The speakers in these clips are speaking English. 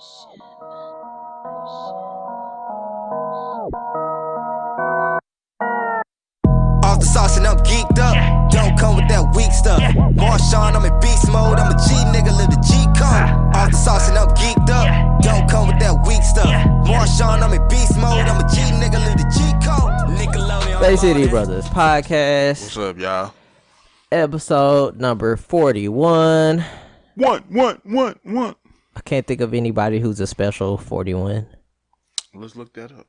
Off the sauce and I'm geeked up. Don't come with that weak stuff. Marshawn, I'm in beast mode. I'm a G nigga, live the G code. Off the sauce and I'm geeked up. Don't come with that weak stuff. Marshawn, I'm in beast mode. I'm a G nigga, live the G code. Nickelodeon. Bay City Brothers Podcast. What's up, y'all? Episode number 41. One. I can't think of anybody who's a special 41. Let's look that up.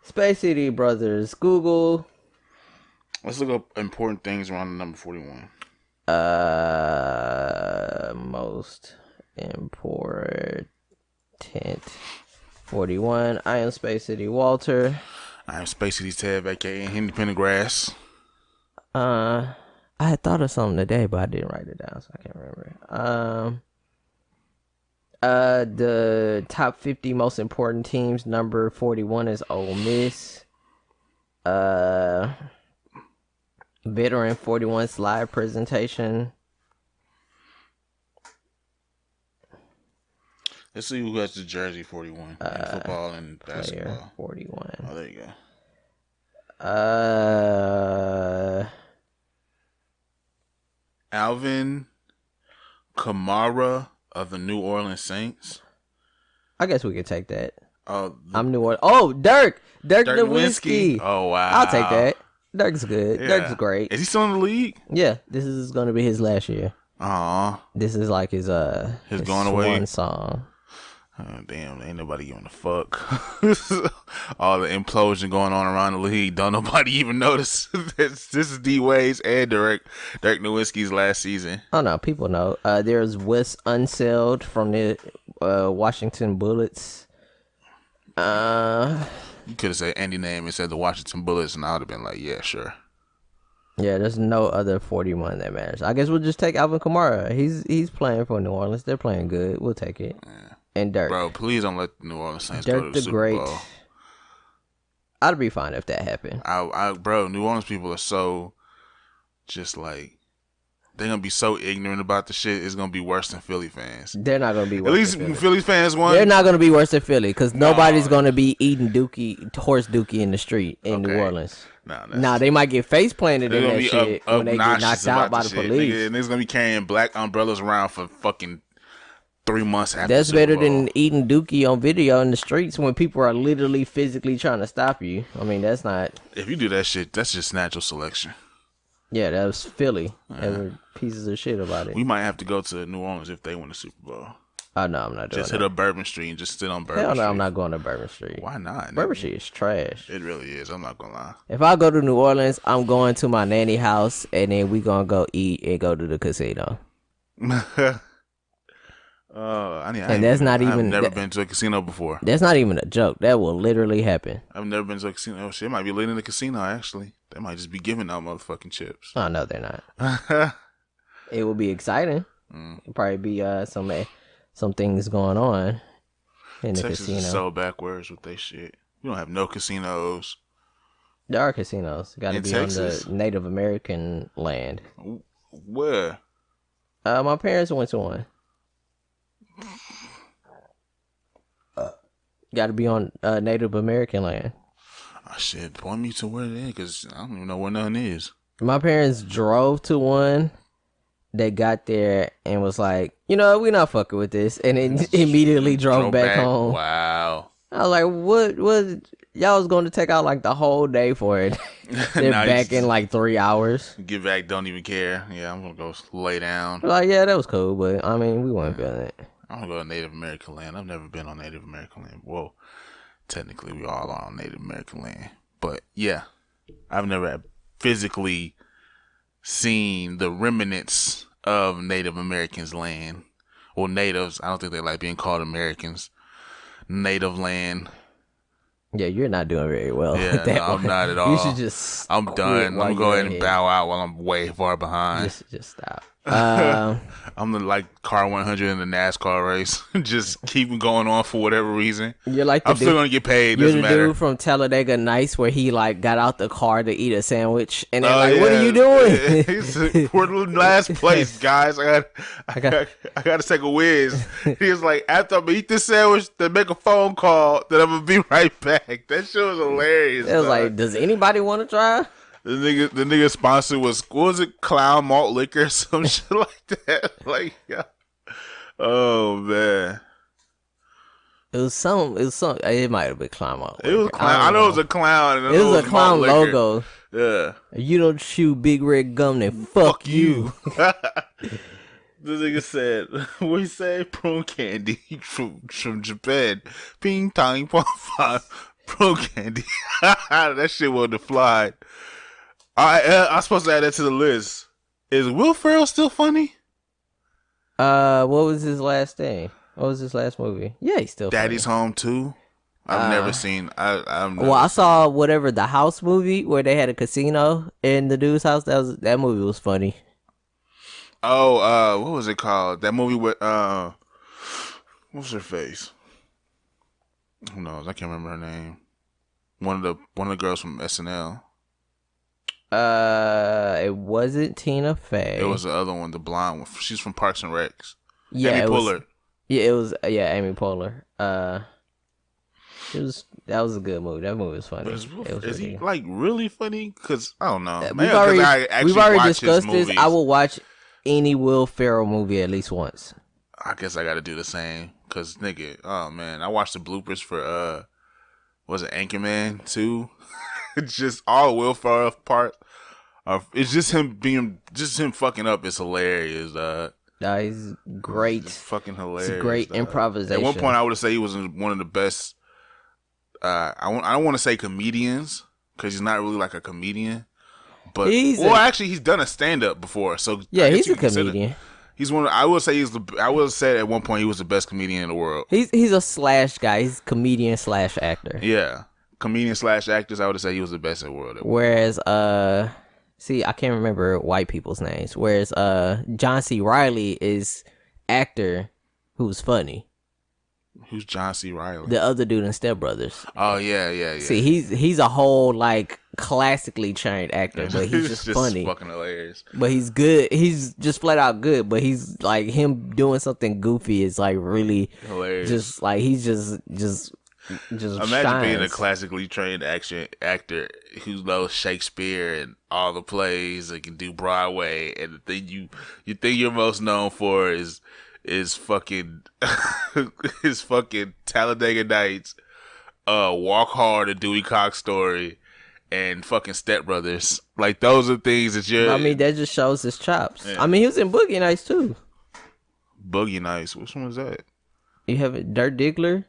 Space City Brothers Google. Let's look up important things around the number 41. Most important 41. I am Space City Walter. I am Space City Tab, aka Independent Grass. I had thought of something today, but I didn't write it down, so I can't remember. The top 50 most important teams. Number 41 is Ole Miss. Veteran 41 slide presentation. Let's see who has the jersey 41 in football and basketball. Player 41. Oh, there you go. Alvin Kamara of the New Orleans Saints. I guess we could take that. I'm New Orleans. Oh, Dirk Nowitzki. Oh, wow. I'll take that. Dirk's good. Yeah. Dirk's great. Is he still in the league? Yeah, this is going to be his last year. This is like his going away one song. Oh, damn, ain't nobody giving a fuck. All the implosion going on around the league. Don't nobody even notice. This is D Wade's and Dirk Nowitzki's last season. Oh no, people know. There's Wes Unseld from the Washington Bullets. You could have said any name and said the Washington Bullets, and I would have been like, yeah, sure. Yeah, there's no other 41 that matters. I guess we'll just take Alvin Kamara. He's playing for New Orleans. They're playing good. We'll take it. Yeah. And Dirk. Bro, please don't let the New Orleans Saints go to the Super Great. Bowl. I'd be fine if that happened. Bro, New Orleans people are so just like, they're going to be so ignorant about the shit. It's going to be worse than Philly fans. They're not going to be worse At least than Philly fans won. They're not going to be worse than Philly because nobody's going to be eating horse dookie in the street in New Orleans. Nah, they might get face planted in that shit when they get knocked out by the police. And they're going to be carrying black umbrellas around for fucking 3 months after. That's better than eating dookie on video in the streets when people are literally physically trying to stop you. I mean, that's not. If you do that shit, that's just natural selection. Yeah, that was Philly. They were pieces of shit about it. We might have to go to New Orleans if they win the Super Bowl. Oh, no, I'm not doing Just hit up Bourbon Street and just sit on Bourbon Street. Hell no, I'm not going to Bourbon Street. Why not? Bourbon Street is trash. It really is. I'm not going to lie. If I go to New Orleans, I'm going to my nanny house, and then we going to go eat and go to the casino. I've never been to a casino before. That's not even a joke. That will literally happen. I've never been to a casino. Oh, shit, might be lit in the casino, actually. They might just be giving out motherfucking chips. Oh, no, they're not. It will be exciting. It'll probably be some things going on in the Texas casino. Is so backwards with they shit. We don't have no casinos. There are casinos. Got to be Texas? on the Native American land. Where? My parents went to one. Got to be on Native American land. Oh, shit. Point me to where it is, because I don't even know where none is. My parents drove to one. They got there and was like, we're not fucking with this. And then immediately drove back home. Wow. I was like, what? Y'all was going to take out like the whole day for it. They're back in like 3 hours. Get back, don't even care. Yeah, I'm going to go lay down. Like, yeah, that was cool. But, I mean, we weren't feeling it. I'm going to go to Native American land. I've never been on Native American land. Well, technically, we all are on Native American land. But, yeah, I've never physically seen the remnants of Native Americans' land. Well, natives. I don't think they like being called Americans. Native land. Yeah, you're not doing very well. Yeah, with that I'm one. not at all. You should just. I'm done. I'm going to go ahead and bow out while I'm way far behind. Just stop. I'm the like car 100 in the NASCAR race. Just keep going on for whatever reason. You're like I'm still gonna get paid. You're doesn't the matter. dude from Talladega Nights where he like got out the car to eat a sandwich, and they're like, "What are you doing?" We're the last place, guys. I got to take a whiz. He was like, after I eat this sandwich, then make a phone call. Then I'm gonna be right back. That shit was hilarious. It was like, does anybody want to try? The nigga sponsor was, what was it, Clown Malt Liquor, some shit like that. Like, yeah. Oh man. It was some. It might have been Clown Malt Liquor. It was Clown. I know it was a clown. And it was a clown logo. Yeah. You don't chew big red gum, then fuck you. The nigga said, what he say? Prune candy from Japan. Ping tang pong prune candy. That shit wouldn't have fly. I'm supposed to add that to the list. Is Will Ferrell still funny? What was his last thing? What was his last movie? Yeah, he's still Daddy's funny. Home 2. I've never seen. I saw whatever the House movie where they had a casino in the dude's house. That movie was funny. Oh, what was it called? That movie with what's her face? Who knows? I can't remember her name. One of the girls from SNL. It wasn't Tina Fey. It was the other one, the blonde one. She's from Parks and Recs. Yeah, Amy Poehler. It was Amy Poehler. That was a good movie. That movie was funny. Is he like really funny? Because I don't know. We've already discussed this. I will watch any Will Ferrell movie at least once. I guess I got to do the same. Because nigga, oh man, I watched the bloopers for was it Anchorman 2? It's just all Will Ferrell part. It's just him fucking up. It's hilarious. He's great. It's fucking hilarious. It's great improvisation. At one point, I would say he was one of the best. I don't want to say comedians because he's not really like a comedian, but actually he's done a stand up before. So yeah, he's a comedian. He's one. I will say I will say at one point he was the best comedian in the world. He's a slash guy. He's comedian / actor. Yeah. Comedian / actors, I would say he was the best in the world. Whereas, I can't remember white people's names. Whereas, John C. Reilly is actor who's funny. Who's John C. Reilly? The other dude in Step Brothers. Oh yeah. See, he's a whole like classically trained actor, but he's just funny, fucking hilarious. But he's good. He's just flat out good. But he's like him doing something goofy is like really hilarious. Just like he's just imagine shines. being a classically trained actor who knows Shakespeare and all the plays and can do Broadway, and the thing you think you're most known for is fucking his fucking Talladega Nights, Walk Hard, A Dewey Cox Story, and fucking Step Brothers. Like those are things that you're. I mean, that just shows his chops. Yeah. I mean, he was in Boogie Nights too. Boogie Nights. Which one was that? You have it, Dirt Diggler.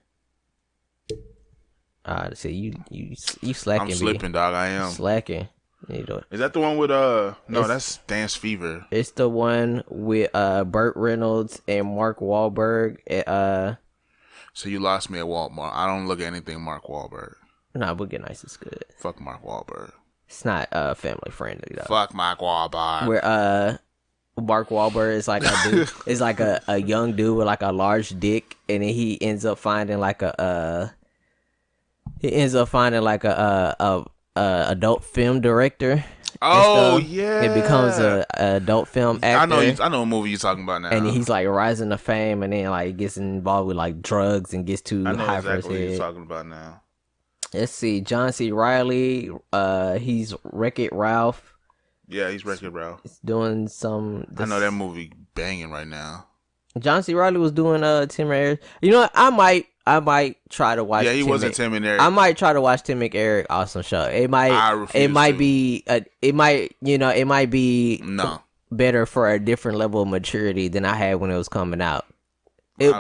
See, you slacking. I'm slipping, dog. I am slacking. Is that the one with no? That's Dance Fever. It's the one with Burt Reynolds and Mark Wahlberg. So you lost me at Walmart. I don't look at anything Mark Wahlberg. Nah, Boogie Nights is good. Fuck Mark Wahlberg. It's not family friendly though. Fuck Mark Wahlberg. Where Mark Wahlberg is like a dude, is like a young dude with like a large dick, and then he ends up finding like a adult film director. Oh yeah, it becomes a adult film actor. I know a movie you're talking about now. And he's like rising to fame, and then like gets involved with like drugs and gets too high for his head. I know exactly what you're talking about now. Let's see, John C. Reilly. He's Wreck-It Ralph. Yeah, he's Wreck-It Ralph. He's doing some. I know that movie banging right now. John C. Reilly was doing Tim and Eric. You know what? I might try to watch. Yeah, he wasn't Tim and Eric. I might try to watch Tim and Eric. Awesome show. It might be better for a different level of maturity than I had when it was coming out.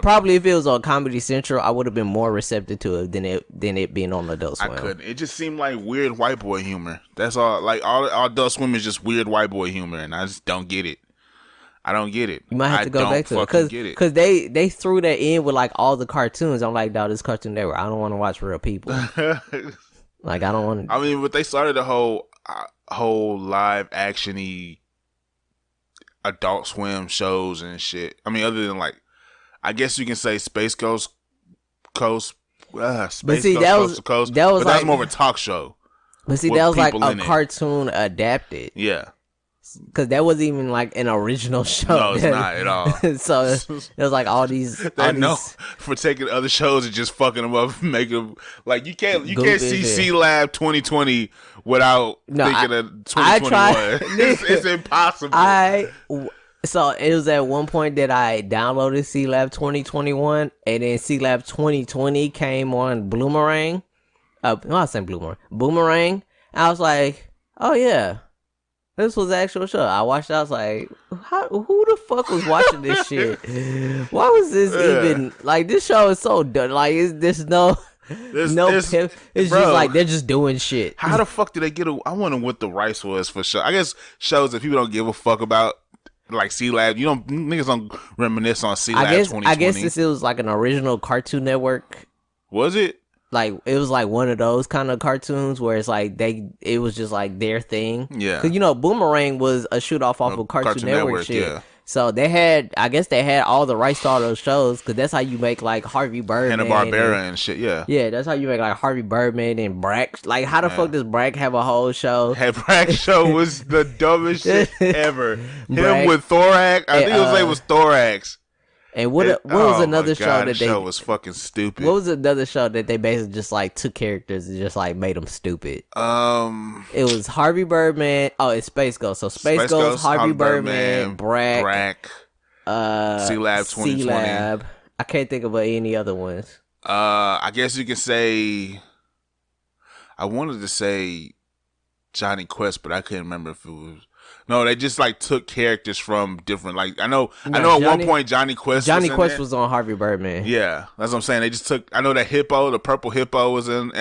Probably if it was on Comedy Central, I would have been more receptive to it than it being on Adult Swim. I couldn't. It just seemed like weird white boy humor. That's all. Like all Adult Swim is just weird white boy humor, and I just don't get it. I don't get it. You might have to go back to it because they threw that in with like all the cartoons. I'm like, dog, this Cartoon Network. I don't want to watch real people. Like I don't want to. I mean, but they started a whole live actiony Adult Swim shows and shit. I mean, other than like, I guess you can say Space Coast Coast to Coast. That was like, more of a talk show. But see, that was like a cartoon adapted. Yeah. Because that wasn't even like an original show. No, it's not at all. So it was like all these. For taking other shows and just fucking them up, make them like you can't see C Lab 2020 without thinking of 2021. It's impossible. So it was at one point that I downloaded C Lab 2021, and then C Lab 2020 came on Boomerang. I was saying Boomerang. I was like, oh yeah. This was the actual show. I watched it. I was like, who the fuck was watching this shit? Why was this even... Like, this show is so done. Like, there's no pimp. It's just like, they're just doing shit. How the fuck did they get... I wonder what the rights was for show. I guess shows that people don't give a fuck about, like C-Lab. Niggas don't reminisce on C-Lab 2020. I guess this was like an original Cartoon Network. Was it? Like, it was like one of those kind of cartoons where it's like it was just like their thing. Yeah. Because, Boomerang was a shoot off of Cartoon Network shit. Yeah. So they had all the rights to all those shows because that's how you make like Harvey Birdman. Hanna-Barbera and shit, yeah. Yeah, that's how you make like Harvey Birdman and Brack. Like, how the fuck does Brack have a whole show? Brack's show was the dumbest shit ever. Him with Thorax. I think his name was Thorax. And what was another show that show was fucking stupid? What was another show that they basically just like took characters and just like made them stupid? It was Harvey Birdman. Oh, it's Space Ghost. So Space Ghost, Harvey Birdman, Brack, C-Lab 2020. C-Lab. I can't think of any other ones. I guess you can say. I wanted to say Johnny Quest, but I couldn't remember if it was. No, they just like took characters from different. Like I know at one point Johnny Quest was on Harvey Birdman. Yeah, that's what I'm saying. They just took. I know that hippo, the purple hippo, was in.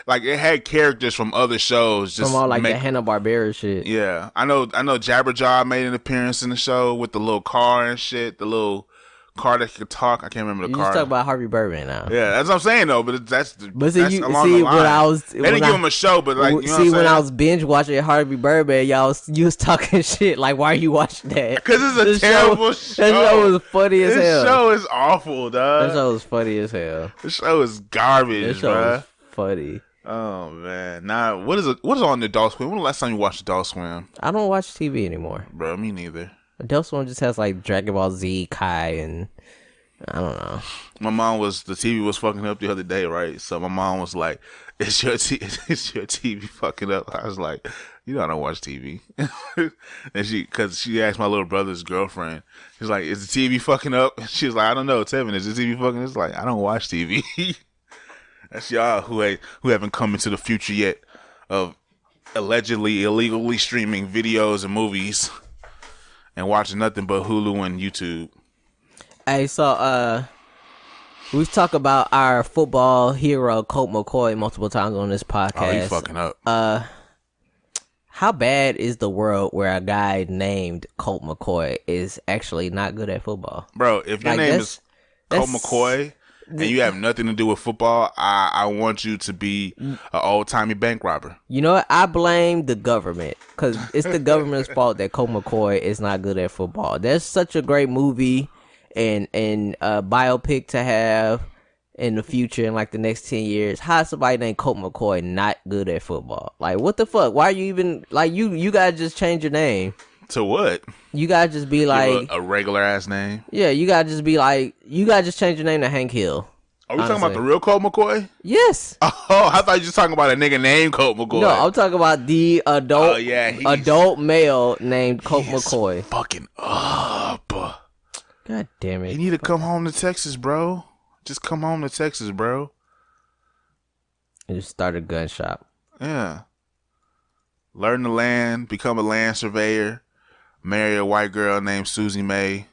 Like it had characters from other shows, just from all like the Hanna-Barbera shit. Yeah, I know. Jabberjaw made an appearance in the show with the little car and shit. The little car that could talk. I can't remember the car. You just talk about Harvey Birdman now. Yeah, that's what I'm saying though. But that's along the line. They didn't give him a show, but like when I was binge watching Harvey Birdman, you was talking shit. Like, why are you watching that? Because it's a terrible show. That show was funny as hell. This show is awful, dog. That show was funny as hell. This show is garbage, That show was funny. Oh man, nah. What is on the Adult Swim? When was the last time you watched Adult Swim? I don't watch TV anymore, bro. Me neither. Adult Swim just has like Dragon Ball Z, Kai, and I don't know. My mom the TV was fucking up the other day, right? So my mom was like, "Is your TV fucking up?" I was like, "I don't watch TV." And because she asked my little brother's girlfriend, she's like, "Is the TV fucking up?" And she was like, "I don't know, Tevin, is the TV fucking?" It's like, I don't watch TV. That's y'all who haven't come into the future yet of allegedly illegally streaming videos and movies and watching nothing but Hulu and YouTube. Hey, so we've talked about our football hero Colt McCoy multiple times on this podcast. Oh, he's fucking up. How bad is the world where a guy named Colt McCoy is actually not good at football? Bro, if your name is Colt McCoy and you have nothing to do with football, I want you to be an old-timey bank robber. You know what? I blame the government because it's the government's fault that Colt McCoy is not good at football. There's such a great movie and a biopic to have in the future in like the next 10 years. How is somebody named Colt McCoy not good at football? Like, what the fuck? Why are you even like you gotta just change your name to what? You gotta just be like a regular ass name. Yeah, you gotta just be like you gotta just change your name to Hank Hill. Are we talking about the real Colt McCoy? Yes. Oh, I thought you were talking about a nigga named Colt McCoy. No, I'm talking about the adult male named Colt McCoy. Fucking up. God damn it. You need to come home to Texas, bro. Just come home to Texas, bro. And just start a gun shop. Yeah. Learn the land, become a land surveyor, marry a white girl named Susie Mae,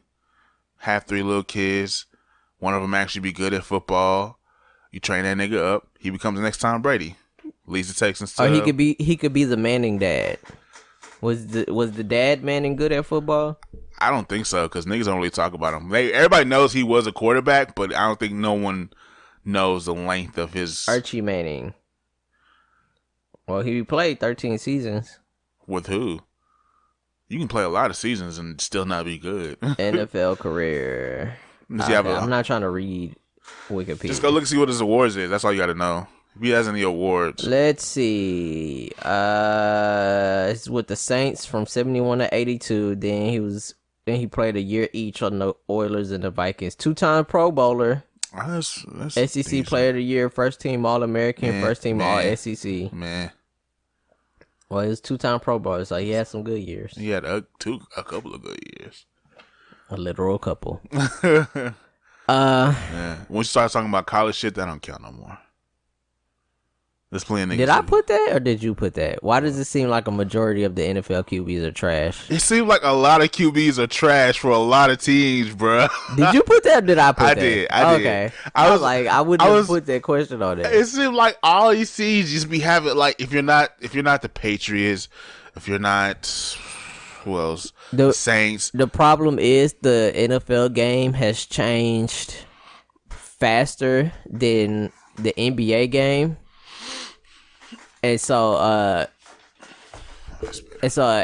have 3 little kids. One of them actually be good at football. You train that nigga up. He becomes the next Tom Brady. Leads the Texans to... Or he could be the Manning dad. Was the dad Manning good at football? I don't think so, because niggas don't really talk about him. Everybody knows he was a quarterback, but I don't think no one knows the length of his... Archie Manning. Well, he played 13 seasons. With who? You can play a lot of seasons and still not be good. NFL career. I'm not trying to read Wikipedia. Just go look and see what his awards is. That's all you got to know. If he has any awards. Let's see. It's with the Saints from 71 to 82. Then he played a year each on the Oilers and the Vikings. 2-time Pro Bowler. That's SEC decent. Player of the Year, first team All-American, first team All-SEC. Man. Well, he was 2-time Pro Bowler, so he had some good years. He had a couple of good years. A literal couple. Yeah. When you start talking about college shit, that don't count no more. Let's play a nigga. Did I put that or did you put that? Why does it seem like a majority of the NFL QBs are trash? It seems like a lot of QBs are trash for a lot of teams, bro. Did you put that or did I put that? I did. Okay. I was like, I wouldn't have put that question on there. It seemed like all you see just be having, like, if you're not the Patriots, if you're not, who else? The Saints. The problem is the NFL game has changed faster than the NBA game. And so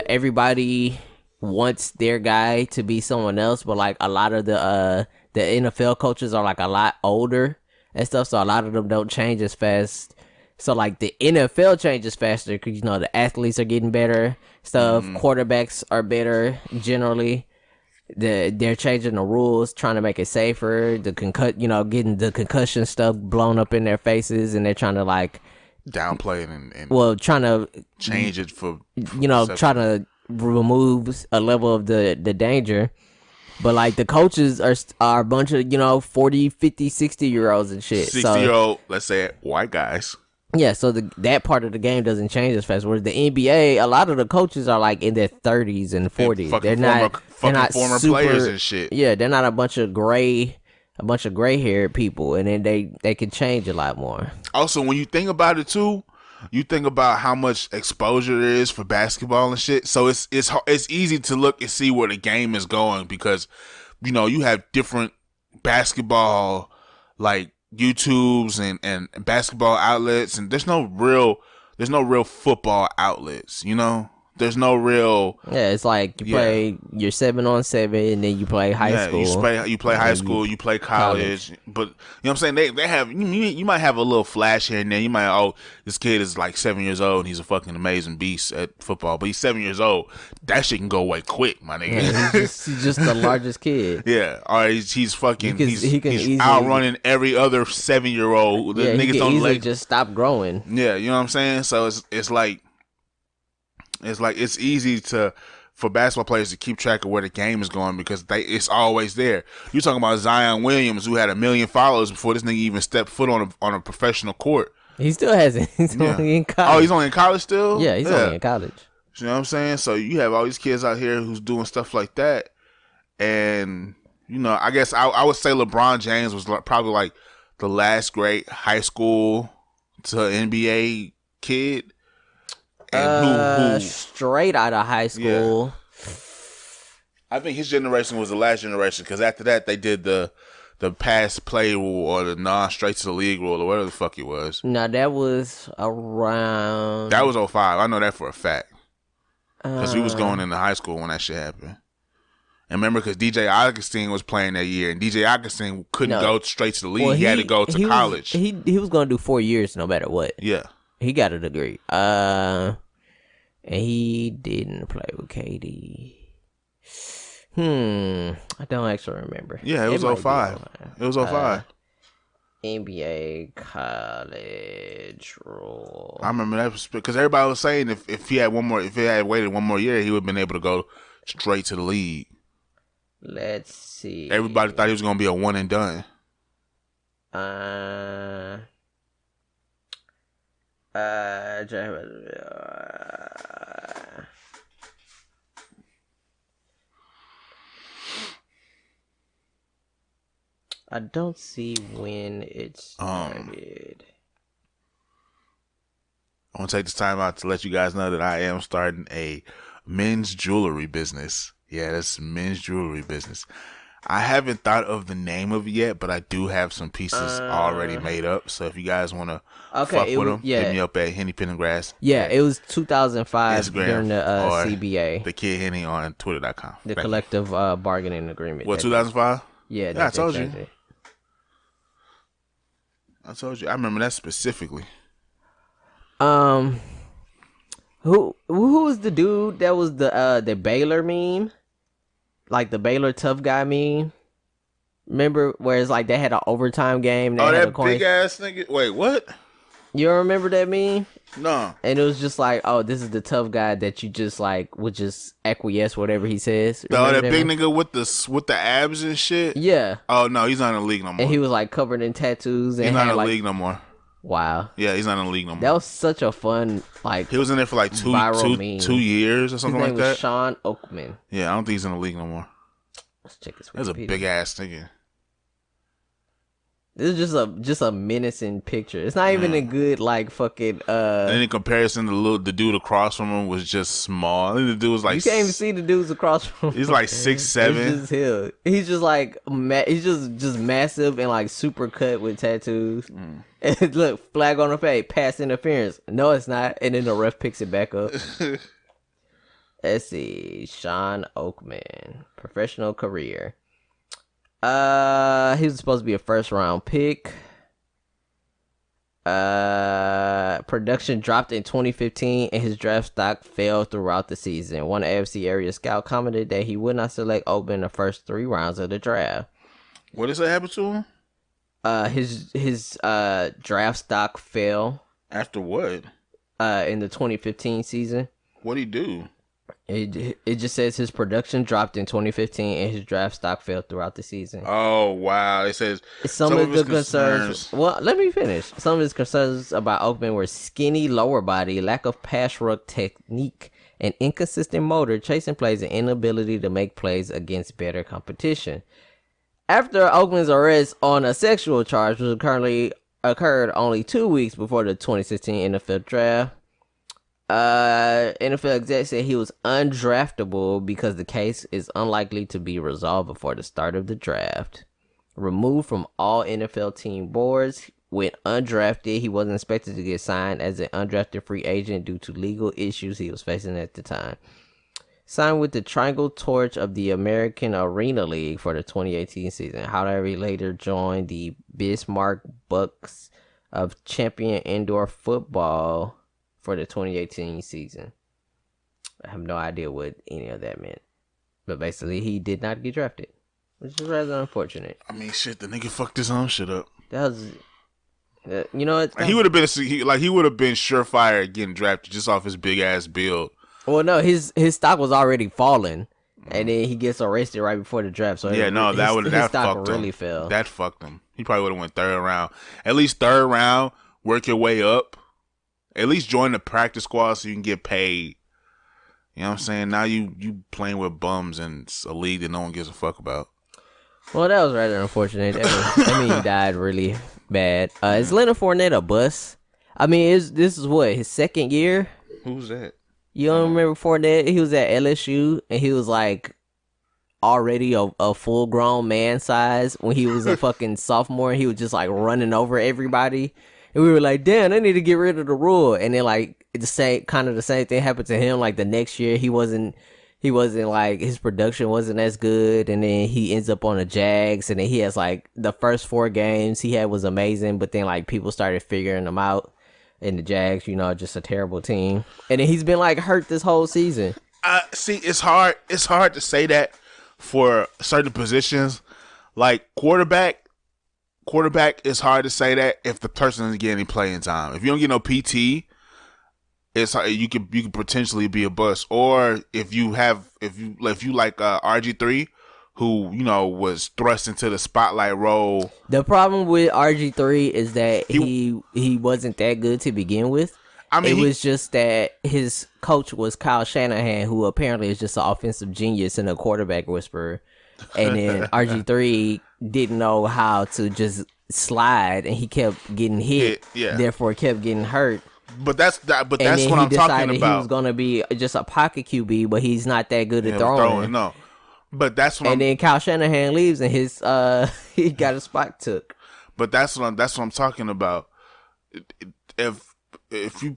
everybody wants their guy to be someone else, but like a lot of the NFL coaches are like a lot older and stuff, so a lot of them don't change as fast. So like the NFL changes faster because the athletes are getting better, stuff. Quarterbacks are better generally. They're changing the rules, trying to make it safer. Getting the concussion stuff blown up in their faces, and they're trying to like downplay it and trying to change it for trying to remove a level of the danger. But like the coaches are a bunch of 40, 50, 60-year-olds and shit. 60-year-old, let's say it, white guys. Yeah, so that part of the game doesn't change as fast. Whereas the NBA, a lot of the coaches are like in their 30s and 40s. They're not former super, players and shit. Yeah, they're not a bunch of gray-haired people, and then they can change a lot more. Also, when you think about it too, you think about how much exposure there is for basketball and shit. So it's easy to look and see where the game is going because you have different basketball like YouTubes and basketball outlets, and there's no real football outlets. There's no real. Yeah, it's like you play your 7-on-7, and then you play high school. You play high school, you play college. But you know what I'm saying? They have you might have a little flash here and there. You might this kid is like 7 years old and he's a fucking amazing beast at football. But he's 7 years old. That shit can go away quick, my nigga. Yeah, he's just the largest kid. Yeah, or he's fucking he's easily outrunning every other 7-year-old. Yeah, he can easily just stop growing. Yeah, you know what I'm saying? So it's like it's easy for basketball players to keep track of where the game is going because it's always there. You're talking about Zion Williams, who had 1 million followers before this nigga even stepped foot on a professional court. He still hasn't. He's only in college. Oh, he's only in college still? Yeah, he's only in college. You know what I'm saying? So you have all these kids out here who's doing stuff like that, and I guess I would say LeBron James was probably like the last great high school to NBA kid. And who straight out of high school. Yeah. I think his generation was the last generation because after that they did the pass play rule or the non-straight to the league rule or whatever the fuck it was. No, that was around. That was 05. I know that for a fact because we was going into high school when that shit happened. And remember, because DJ Augustine was playing that year, and DJ Augustine couldn't go straight to the league. Well, he had to go to college. He was going to do 4 years no matter what. Yeah. He got a degree. And he didn't play with KD. I don't actually remember. Yeah, it was 05. It was 05. NBA college rule. I remember that because everybody was saying if he had waited one more year, he would have been able to go straight to the league. Let's see. Everybody thought he was going to be a one and done. I don't see when it started. I want to take this time out to let you guys know that I am starting a men's jewelry business. Yeah, that's men's jewelry business. I haven't thought of the name of it yet, but I do have some pieces already made up. So if you guys want to fuck with them, hit me up at Henny Pendergrass. Yeah, it was 2005 Instagram during the or CBA. The Kid Henny on Twitter.com. The collective bargaining agreement. What, 2005? Yeah, I told you. I told you. I remember that specifically. Who was the dude that was the Baylor meme? Like the Baylor tough guy meme? Remember where it's like they had an overtime game? They had that big ass nigga. Wait, what? You don't remember that meme? No. And it was just like, oh, this is the tough guy that you just like would just acquiesce whatever he says. That big nigga with the abs and shit. Yeah. Oh no, he's not in the league no more. And he was like covered in tattoos. And he's not in the like, league no more. Wow. Yeah, he's not in the league no more. That was such a fun like. He was in there for like 2 years or something like that. His name was Sean Oakman. Yeah, I don't think he's in the league no more. Let's check his Wikipedia. That's a big ass nigga. This is just a menacing picture. It's not even a good like fucking. And in comparison, the dude across from him was just small. I think the dude was like. You can't even see the dudes across from him. He's like 6'7". It's just him. He's just like he's just massive and like super cut with tattoos. And look, flag on the face, pass interference. No, it's not. And then the ref picks it back up. Let's see, Sean Oakman, professional career. He was supposed to be a first round pick. Production dropped in 2015 and his draft stock fell throughout the season. One AFC area scout commented that he would not select Oakman in the first 3 rounds of the draft. What does that happen to him? His draft stock fell. After what? In the 2015 season. What'd he do? It just says his production dropped in 2015 and his draft stock fell throughout the season. Oh wow! It says some of the concerns. Well, let me finish. Some of his concerns about Oakman were skinny lower body, lack of pass rush technique, and inconsistent motor, chasing plays, and inability to make plays against better competition. After Oakman's arrest on a sexual charge, which currently occurred only 2 weeks before the 2016 NFL draft. NFL exec said he was undraftable because the case is unlikely to be resolved before the start of the draft. Removed from all NFL team boards, went undrafted. He wasn't expected to get signed as an undrafted free agent due to legal issues he was facing at the time. Signed with the Triangle Torch of the American Arena League for the 2018 season. However, he later joined the Bismarck Bucks of Champion Indoor Football for the 2018 season. I have no idea what any of that meant. But basically, he did not get drafted, which is rather unfortunate. I mean, shit, the nigga fucked his own shit up. That was, you know what? He would have been he would have been surefire at getting drafted just off his big ass build. Well, no, his stock was already falling, and then he gets arrested right before the draft. So yeah, no, that stock really fell. That fucked him. He probably would have went 3rd round. At least 3rd round, work your way up. At least join the practice squad so you can get paid. You know what I'm saying? Now you playing with bums in a league that no one gives a fuck about. Well, that was rather unfortunate. I mean, he died really bad. Is Leonard Fournette a bust? I mean, this is what, his 2nd year? Who's that? You don't remember Fournette? He was at LSU, and he was like already a full grown man size when he was a fucking sophomore. He was just like running over everybody. And we were like, damn, they need to get rid of the rule. And then like the same thing happened to him. Like the next year, he wasn't like, his production wasn't as good. And then he ends up on the Jags. And then he has like the first 4 games he had was amazing. But then like people started figuring him out. And the Jags, you know, just a terrible team. And then he's been like hurt this whole season. See, it's hard to say that for certain positions. Like quarterback, it's hard to say that if the person doesn't get any playing time. If you don't get no PT, it's hard, you could potentially be a bust. Or if you like RG3, who, you know, was thrust into the spotlight role. The problem with RG3 is that he wasn't that good to begin with. I mean, it was just that his coach was Kyle Shanahan, who apparently is just an offensive genius and a quarterback whisperer. And then RG3 didn't know how to just slide, and he kept getting hit. Yeah. Therefore, kept getting hurt. But that's what I'm talking about. He was gonna be just a pocket QB, but he's not that good at throwing. No. But that's what and then Kyle Shanahan leaves and his he got his spot took. But that's what I'm talking about. If you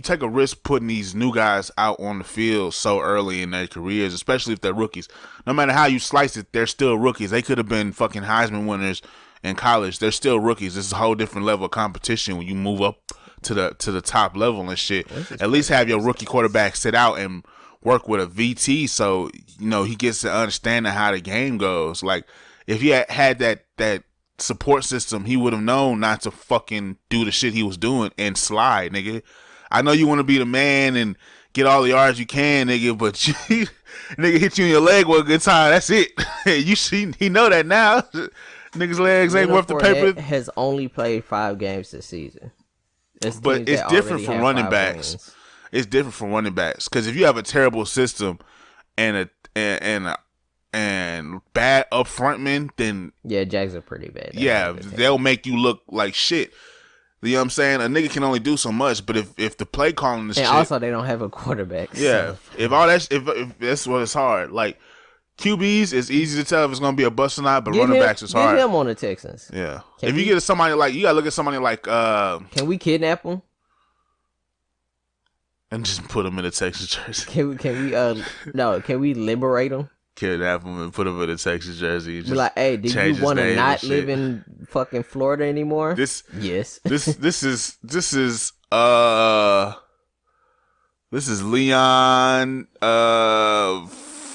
take a risk putting these new guys out on the field so early in their careers, especially if they're rookies, no matter how you slice it, they're still rookies. They could have been fucking Heisman winners in college. They're still rookies. This is a whole different level of competition when you move up to the top level and shit. At least have your rookie quarterback sit out and work with a VT so he gets to understanding how the game goes. Like if he had that support system, he would have known not to fucking do the shit he was doing and slide, nigga. I know you want to be the man and get all the yards you can, nigga, but nigga hit you in your leg one good time. That's it. He know that now. Niggas' legs ain't worth the paper. Has only played 5 games this season. But it's different from running backs. Wins. It's different from running backs because if you have a terrible system and bad up frontmen, then Jags are pretty bad. They'll make you look like shit. You know what I'm saying? A nigga can only do so much, but if the play calling is shit, also they don't have a quarterback. Yeah, so. if that's what it's hard. Like QBs, it's easy to tell if it's gonna be a bust or not, but running backs is hard. Get him on the Texans. Yeah, if you get somebody like you gotta look at somebody like can we kidnap him? And just put him in a Texas jersey. Can we liberate him? Kidnap him and put him in a Texas jersey. And just be like, hey, do you want to not live in fucking Florida anymore? Yes. This is Leon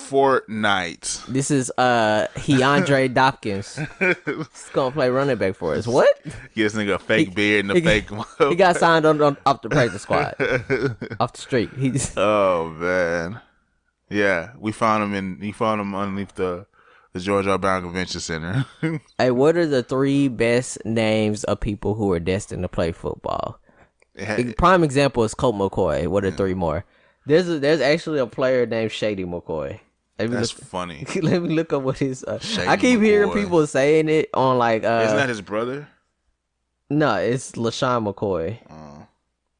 Fortnite. This is Keandre Dopkins. He's gonna play running back for us. What? Get this nigga a fake beard and a fake. He got signed off the practice squad, off the street. Oh man, yeah. We found him underneath the George R. Brown Convention Center. Hey, what are the 3 best names of people who are destined to play football? Prime example is Colt McCoy. What are 3 more? There's actually a player named Shady McCoy. That's funny. Let me look up what his. I keep hearing people saying it on like. Isn't that his brother? No, it's LaShawn McCoy. Oh.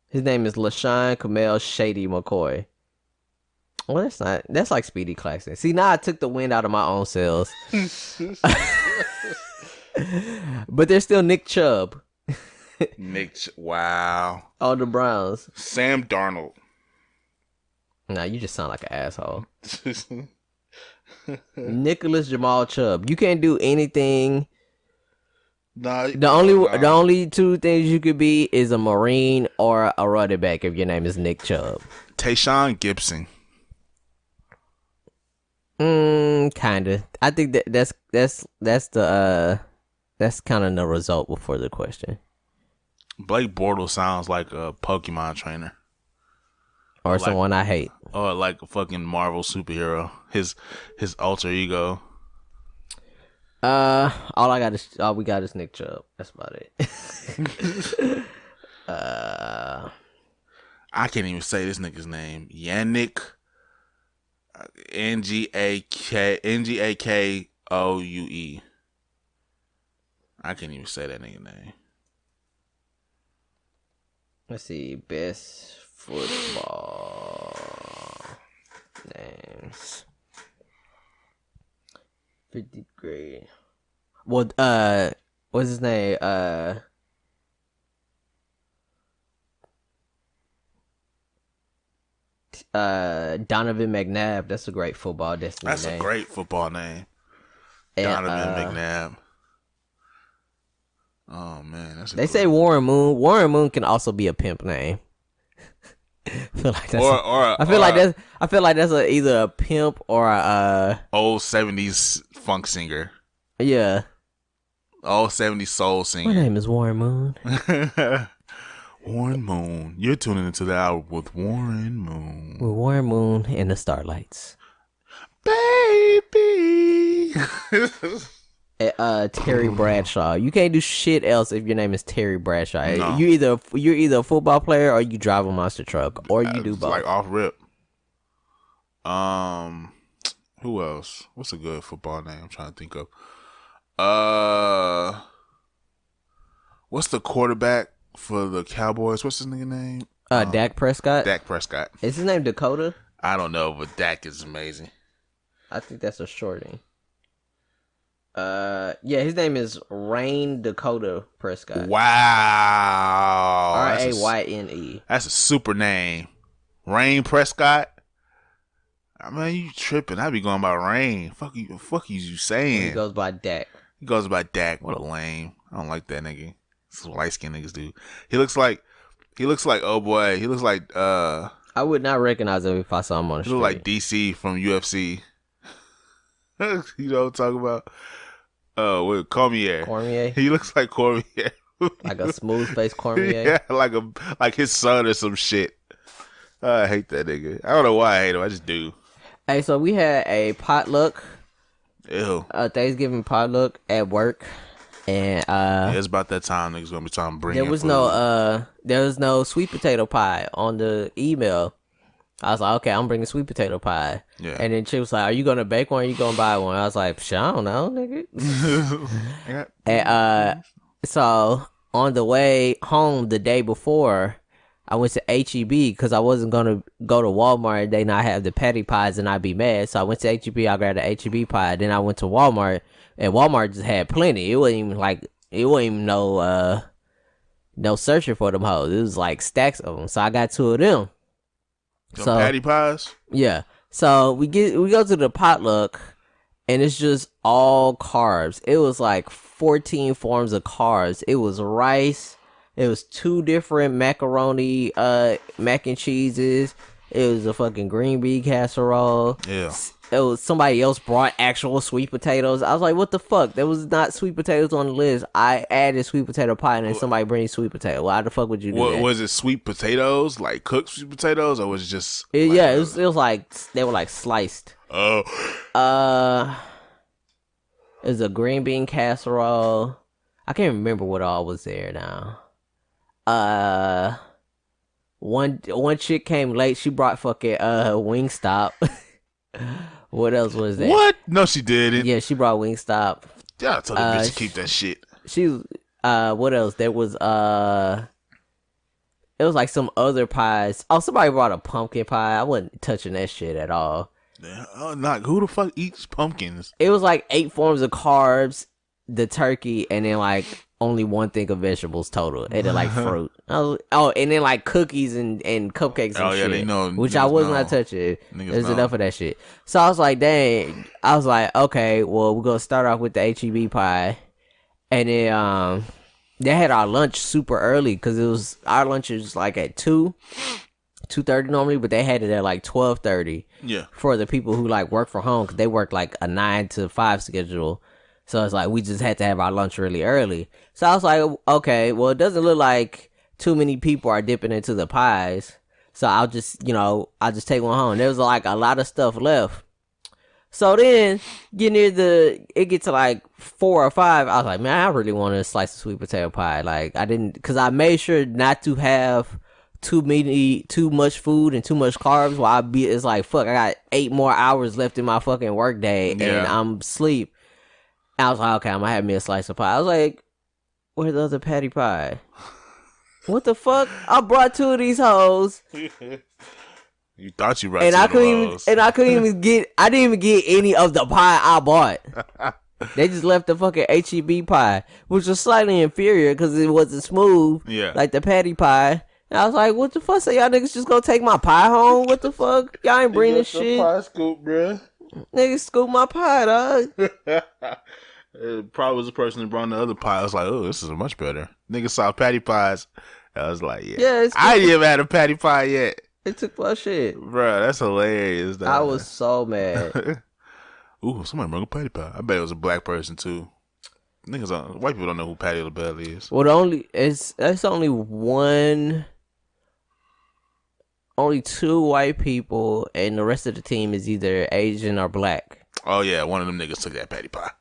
His name is LaShawn Kamel Shady McCoy. Well, that's not. That's like Speedy Claxton. See, now I took the wind out of my own sails. But there's still Nick Chubb. Wow. On the Browns. Sam Darnold. Nah, you just sound like an asshole. Nicholas Jamal Chubb. You can't do anything. Nah, the only 2 things you could be is a Marine or a running back if your name is Nick Chubb. Tayshaun Gibson. Kinda. I think that's kind of the result before the question. Blake Bortles sounds like a Pokemon trainer. Or someone I hate. Or like a fucking Marvel superhero. His alter ego. All we got is Nick Chubb. That's about it. I can't even say this nigga's name. Yannick Ngakoue. I can't even say that nigga name. Let's see, best football names. 50th grade. Well, what's his name? Donovan McNabb. That's a great football destiny name. That's a great football name. Donovan McNabb. Oh man, they say Warren Moon. Warren Moon can also be a pimp name. I feel like that's either a pimp or a old 70s funk singer. Yeah. Old 70s soul singer. My name is Warren Moon. Warren Moon. You're tuning into the hour with Warren Moon. With Warren Moon and the Starlights. Baby. Terry Bradshaw. You can't do shit else if your name is Terry Bradshaw. No. You're either a football player or you drive a monster truck or you do both. Like off rip. Who else? What's a good football name? I'm trying to think of. What's the quarterback for the Cowboys? What's his nigga name? Dak Prescott. Dak Prescott. Is his name Dakota? I don't know, but Dak is amazing. I think that's a shorting. Yeah, his name is Rain Dakota Prescott. Wow. Rayne. That's a super name. Rain Prescott. I mean, you tripping. I be going by Rain. Fuck you saying? He goes by Dak. He goes by Dak. What a lame. I don't like that nigga. That's what light skinned niggas do. He looks like, oh boy. He looks like, I would not recognize him if I saw him on the street. He look like DC from UFC. You know what I'm talking about? Cormier. He looks like Cormier. Like a smooth faced Cormier. Yeah, like his son or some shit. I hate that nigga. I don't know why I hate him. I just do. Hey, so we had a potluck. Ew. Thanksgiving potluck at work. And it's about that time niggas gonna be trying to bring there was no sweet potato pie on the email. I was like, okay, I'm bringing sweet potato pie. Yeah. And then she was like, are you gonna bake one or are you gonna buy one? I was like, I don't know, nigga. And so on the way home the day before, I went to HEB because I wasn't gonna go to Walmart and they not have the patty pies and I'd be mad. So I went to HEB, I grabbed the HEB pie. Then I went to Walmart and Walmart just had plenty. It wasn't even no searching for them hoes. It was like stacks of them. So I got 2 of them. So patty pies? Yeah. So we go to the potluck and it's just all carbs. It was like 14 forms of carbs. It was rice. It was 2 different macaroni mac and cheeses. It was a fucking green bean casserole. Yeah. It was somebody else brought actual sweet potatoes. I was like, what the fuck? There was not sweet potatoes on the list. I added sweet potato pie and then somebody brings sweet potato. Why the fuck would you do that? Was it sweet potatoes, like cooked sweet potatoes, or was it just it was like they were like sliced. Oh. It was a green bean casserole. I can't remember what all was there now. One chick came late. She brought fucking Wingstop. What else was there? What? No, she didn't. Yeah, she brought Wingstop. Yeah, I told that bitch to keep that shit. She what else? There was it was like some other pies. Oh, somebody brought a pumpkin pie. I wasn't touching that shit at all. Who the fuck eats pumpkins? It was like 8 forms of carbs, the turkey, and then like only 1 thing of vegetables total, and then like fruit. And then like cookies and cupcakes and shit. They know, which I was not touching. There's enough of that shit. So I was like, dang. I was like, okay, well, we're gonna start off with the HEB pie, and then they had our lunch super early because our lunch is like at 2:30 normally, but they had it at like 12:30. Yeah. For the people who like work from home, because they work like a 9 to 5 schedule. So it's like we just had to have our lunch really early. So I was like, okay, well, it doesn't look like too many people are dipping into the pies. So I'll just take one home. There was like a lot of stuff left. So then it gets to like 4 or 5. I was like, man, I really wanted a slice of sweet potato pie. Like because I made sure not to have too much food and too much carbs. While it's like, fuck, I got 8 more hours left in my fucking work day and I'm asleep. I was like, okay, I'm gonna have me a slice of pie. I was like, where's the other patty pie? What the fuck? I brought 2 of these hoes. You thought you brought and 2 I of those. I didn't even get any of the pie I bought. They just left the fucking HEB pie, which was slightly inferior because it wasn't smooth. Yeah. Like the patty pie. And I was like, what the fuck? So y'all niggas just gonna take my pie home? What the fuck? Y'all ain't bringing this shit. Pie scoop, bruh. Niggas scoop my pie, dog. It probably was the person that brought the other pie. I was like, oh, this is much better. Niggas saw patty pies. I was like, yeah. I ain't even had a patty pie yet. It took my shit. Bruh, that's hilarious. I was so mad. Ooh, somebody brought a patty pie. I bet it was a black person, too. White people don't know who Patti LaBelle is. Well, it's only 2 white people, and the rest of the team is either Asian or black. Oh, yeah, one of them niggas took that patty pie.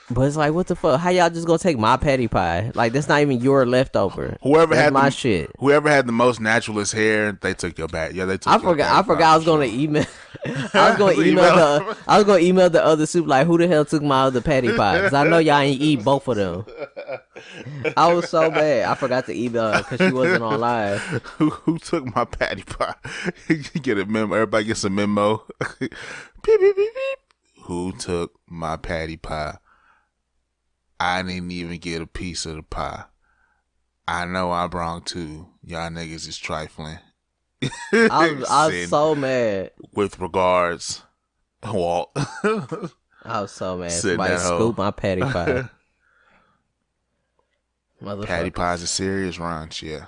But it's like, what the fuck? How y'all just gonna take my patty pie? Like, that's not even your leftover. Whoever that's had my shit. Whoever had the most naturalist hair, they took your patty. Yeah, they took. I forgot I was gonna email. I was gonna email the other soup like, who the hell took my other patty pie? Because I know y'all ain't eat both of them. I was so bad. I forgot to email her because she wasn't on live. Who took my patty pie? You get a memo. Everybody gets a memo. Beep beep beep beep. who took my patty pie. I didn't even get a piece of the pie. I know I brought two. Y'all niggas is trifling. I'm so mad. With regards, Walt. I was so mad. Sitting Somebody that hoe. scooped my patty pie. Patty pie's a serious ranch, yeah.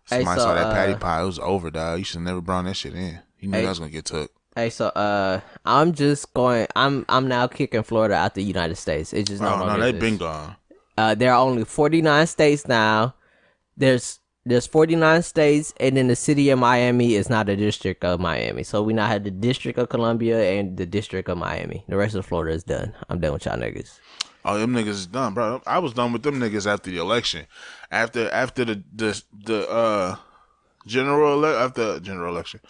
Hey, Somebody so, saw that patty pie. It was over, dog. You should have never brought that shit in. You knew that was gonna get took. Hey, so I'm just going. I'm now kicking Florida out the United States. It's just no longer. No, they've been gone. There are only 49 states now. There's 49 states, and then the city of Miami is not a district of Miami. So we now have the District of Columbia and the District of Miami. The rest of Florida is done. I'm done with y'all niggas. Oh, them niggas is done, bro. I was done with them niggas after the election. After the general election,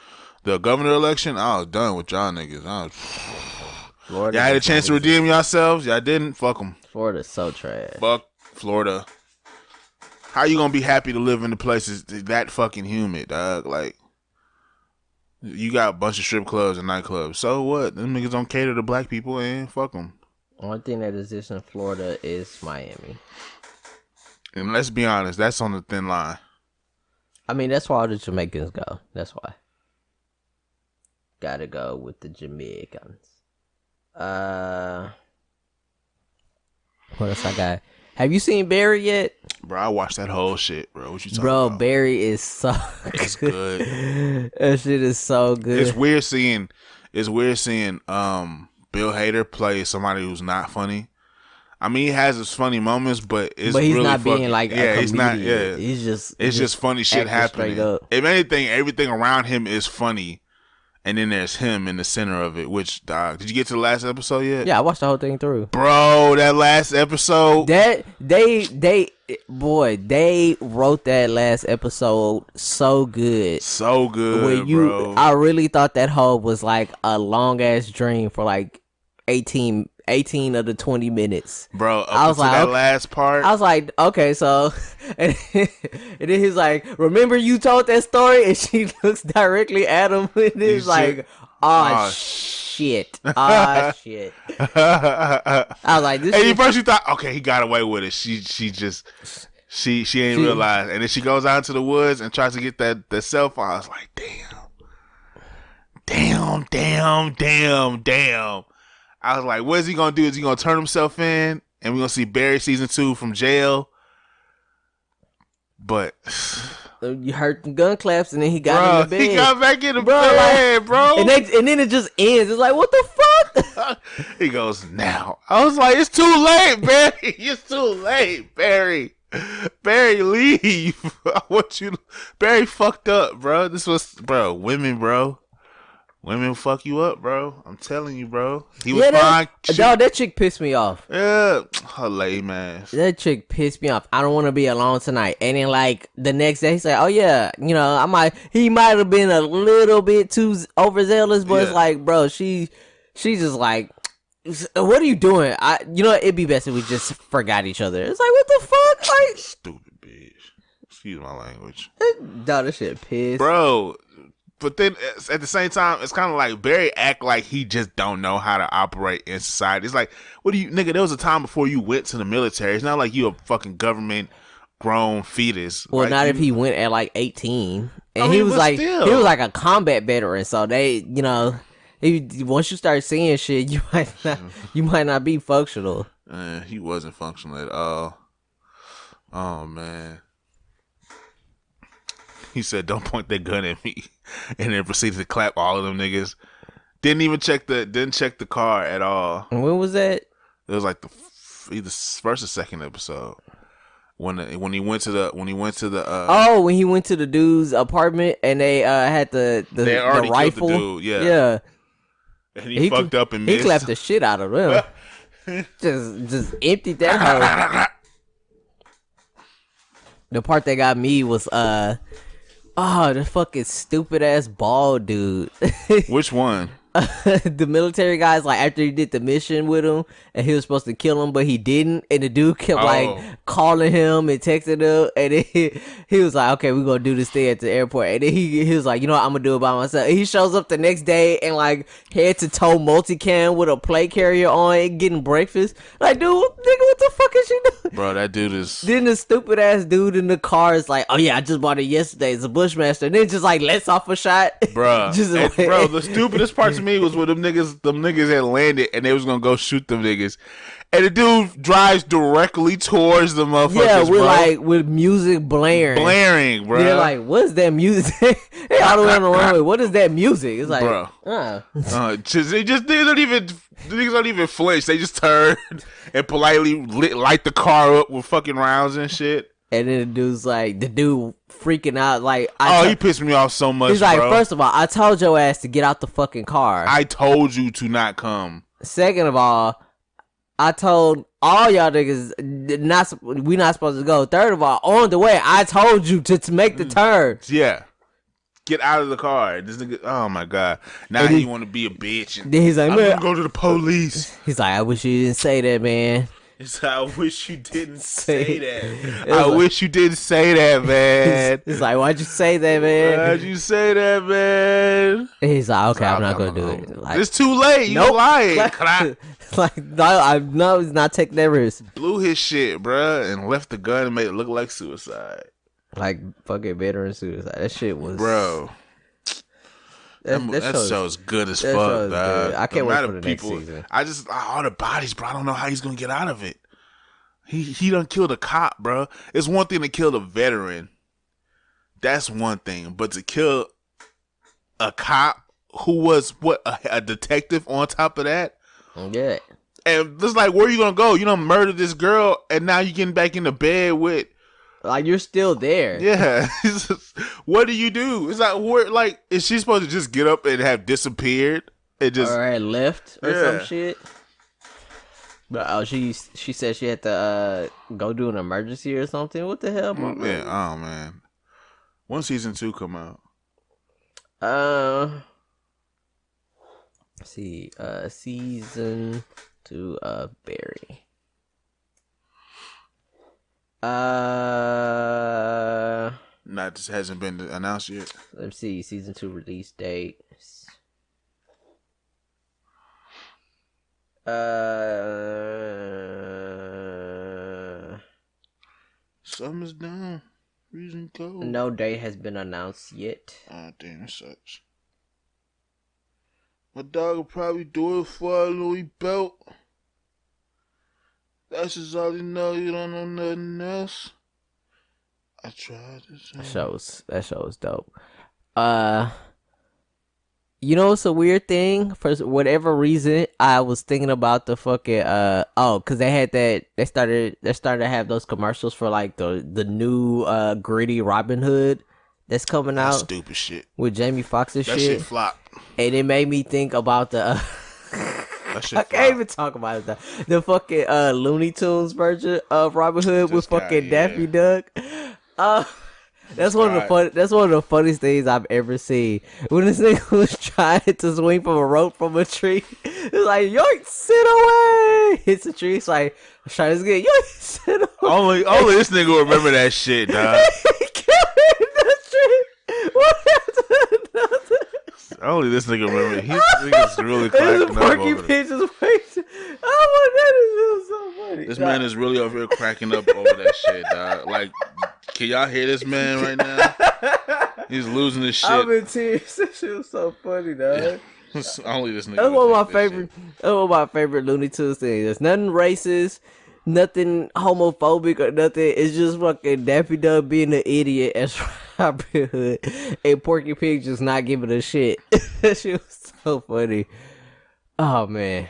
the governor election, I was done with y'all niggas. Y'all had a chance to redeem yourselves. Y'all didn't. Fuck them. Florida's so trash. Fuck Florida. How you gonna be happy to live in the places that fucking humid, dog? Like, you got a bunch of strip clubs and nightclubs. So what? Them niggas don't cater to black people, and fuck them. Only thing that exists in Florida is Miami. And let's be honest, that's on the thin line. I mean, that's why all the Jamaicans go. That's why. Gotta go with the Jamaicans. What else I got? Have you seen Barry yet? Bro, I watched that whole shit, bro. What you talking about? Bro, Barry is so it's good. That shit is so good. It's weird seeing Bill Hader play somebody who's not funny. I mean, he has his funny moments, but he's really not being like a comedian. He's not. Yeah, it's just funny shit happening. If anything, everything around him is funny, and then there's him in the center of it. Which, dog, did you get to the last episode yet? Yeah, I watched the whole thing through. Bro, that last episode. That they wrote that last episode so good. So good, bro. I really thought that whole was like a long ass dream for like 18 of the 20 minutes. Bro, I was like, that last part. I was like, okay, so and then he's like, remember you told that story? And she looks directly at him and is like, oh shit. Oh shit. I was like, this and first you thought, okay, he got away with it. She ain't realized. And then she goes out into the woods and tries to get that cell phone. I was like, damn. I was like, what is he going to do? Is he going to turn himself in? And we're going to see Barry season 2 from jail. But you heard the gun claps and then he got in the bed. He got back in the bed, bro. And then it just ends. It's like, what the fuck? He goes, now. I was like, it's too late, Barry. It's too late, Barry. Barry, leave. Barry fucked up, bro. Women, bro. Women fuck you up, bro. I'm telling you, bro. He was fine. Dog, that chick pissed me off. Yeah, her lame ass. That chick pissed me off. I don't want to be alone tonight. And then, like, the next day, he's like, oh, yeah, he might have been a little bit too overzealous, but it's like, bro, she's just like, what are you doing? It'd be best if we just forgot each other. It's like, what the fuck? Like, stupid bitch. Excuse my language. Dog, this shit pissed. Bro. But then at the same time, it's kind of like Barry act like he just don't know how to operate in society. It's like, nigga, there was a time before you went to the military. It's not like you a fucking government grown fetus. Well, like, if he went at like 18. And he was like a combat veteran. So they, once you start seeing shit, you might not be functional. He wasn't functional at all. Oh, man. He said, don't point that gun at me. And then proceeded to clap all of them niggas. Didn't check the car at all. And when was that? It was like either first or second episode. When he went to the when he went to the dude's apartment and they had the rifle. Killed the dude, yeah. And he fucked up and missed. He clapped the shit out of them. just emptied that hole. The part that got me was the fucking stupid ass bald dude. Which one? the military guys, like after he did the mission with him and he was supposed to kill him but he didn't, and the dude kept like calling him and texting him, and then he was like, okay, we're gonna do this thing at the airport, and then he was like, you know what, I'm gonna do it by myself. And he shows up the next day and like head to toe multicam with a plate carrier on and getting breakfast. Like, dude, nigga, what the fuck is you doing? Bro, that dude is... Then the stupid ass dude in the car is like, oh yeah, I just bought it yesterday, it's a Bushmaster, and then just like lets off a shot. Bro, bro, the stupidest part to me was when them niggas had landed and they was gonna go shoot them niggas, and the dude drives directly towards the motherfuckers. Yeah, with like with music blaring, bro. They're like, "What's that music?" They all the way on the runway. What is that music? It's like, bro, they don't even flinch. They just turn and politely light the car up with fucking rounds and shit. And then the dude freaking out, like, he pissed me off so much. He's like, first of all, I told your ass to get out the fucking car. I told you to not come. Second of all, I told all y'all niggas we not supposed to go. Third of all, on the way, I told you to make the turn. Yeah. Get out of the car. This nigga, oh my God. Now he want to be a bitch. And then he's like, I'm going to go to the police. He's like, I wish you didn't say that, man. It's like, I wish you didn't say that. I wish you didn't say that, man. It's like, why'd you say that, man? Why'd you say that, man? And he's like, okay, I'm not going to do it. Like, it's too late. You lying. Like, no, he's not taking that risk. Blew his shit, bruh, and left the gun and made it look like suicide. Like fucking veteran suicide. That shit was... Bro. That show's good as fuck, dog. I can't wait for the next season. All the bodies, bro. I don't know how he's gonna get out of it. He done killed a cop, bro. It's one thing to kill a veteran. That's one thing, but to kill a cop who was a detective on top of that. Yeah. And it's like, where you gonna go? You done murdered this girl, and now you getting back into bed with. Like, you're still there. Yeah. What do you do? It's like, is she supposed to just get up and have disappeared and just or had left or some shit? But she said she had to go do an emergency or something. What the hell, man? Oh man. When season 2 come out? Let's see, season 2 of Barry. Just hasn't been announced yet. Let's see, season 2 release date. Summer's down. Freezing cold. No date has been announced yet. Ah, damn, that sucks. My dog will probably do it for a Louis belt. That's just all you know. You don't know nothing else. I tried to say. That show was dope. You know, it's a weird thing. For whatever reason, I was thinking about the fucking because they had that. They started to have those commercials for like the new gritty Robin Hood that's coming out. Stupid shit with Jamie Foxx's shit. That shit flop. And it made me think about the. I can't even talk about it. The fucking Looney Tunes version of Robin Hood with fucking Daffy Duck. That's one of the funniest things I've ever seen. When this nigga was trying to swing from a rope from a tree, it's like, yoink, sit away. Hits a tree. It's like, trying to get yoink, sit away. Only this nigga will remember that shit, dog. He killed the tree. What happened? Only this nigga remember. He's really cracking up over it. Oh my god, this is so funny. This man is really over here cracking up over that shit, dog. Like, can y'all hear this man right now? He's losing his shit. I'm in tears. This shit was so funny, dog. Only this nigga. That's one of my favorite. That's one of my favorite Looney Tunes things. There's nothing racist, nothing homophobic or nothing. It's just fucking Daffy Duck being an idiot as Robin Hood and Porky Pig just not giving a shit. That shit was so funny. Oh man,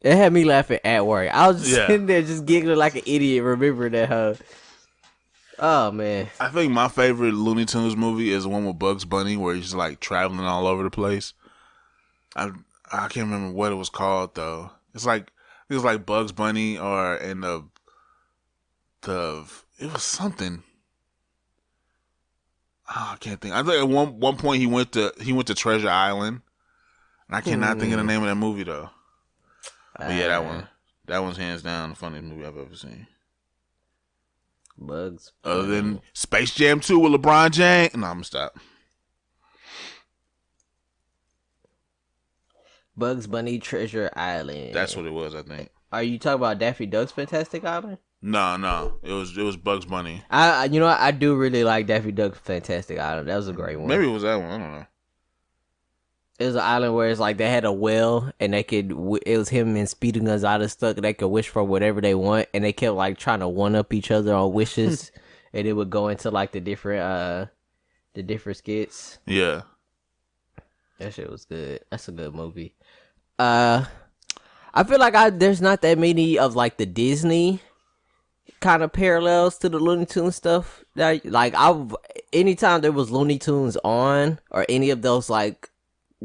it had me laughing at work. I was just sitting there just giggling like an idiot, remembering that hoe. Oh man, I think my favorite Looney Tunes movie is the one with Bugs Bunny where he's like traveling all over the place. I can't remember what it was called though. It was like Bugs Bunny or in the it was something. Oh, I can't think. I think at one point he went to Treasure Island. I cannot think of the name of that movie though. But yeah, that one. That one's hands down the funniest movie I've ever seen. Bugs. Other than Space Jam 2 with LeBron James. No, I'm gonna stop. Bugs Bunny Treasure Island. That's what it was, I think. Are you talking about Daffy Duck's Fantastic Island? No. It was Bugs Bunny. I you know what? I do really like Daffy Duck's Fantastic Island. That was a great one. Maybe it was that one. I don't know. It was an island where it's like they had a well and they could. It was him and Speedy Gonzalez stuck. And they could wish for whatever they want, and they kept like trying to one up each other on wishes, and it would go into like the different skits. Yeah, that shit was good. That's a good movie. I feel like there's not that many of like the Disney kind of parallels to the Looney Tunes stuff. Anytime there was Looney Tunes on or any of those like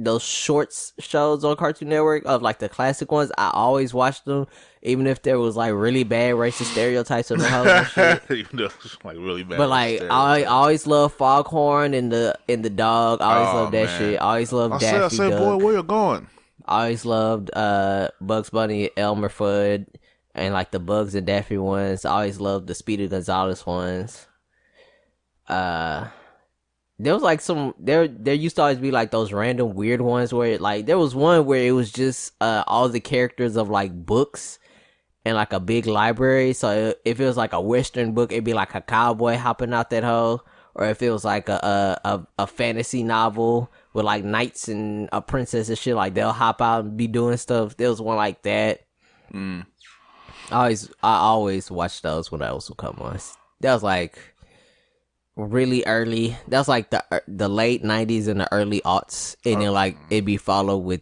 those shorts shows on Cartoon Network of like the classic ones, I always watched them, even if there was like really bad racist stereotypes of the hoes and shit. Even though it was like really bad. But like I always loved Foghorn and the dog. I always loved that shit. I always loved Daffy I said, Duck. boy, where you going? I always loved Bugs Bunny, Elmer Fudd, and like the Bugs and Daffy ones. I always loved the Speedy Gonzalez ones. There was like there used to always be like those random weird ones where like there was one where it was just all the characters of like books and like a big library. So if it was like a Western book, it'd be like a cowboy hopping out that hole. Or if it was like a fantasy novel with like knights and a princess and shit, like they'll hop out and be doing stuff. There was one like that. I always watched those when those would come on. That was like really early. That was like the late 90s and the early aughts, and then like it'd be followed with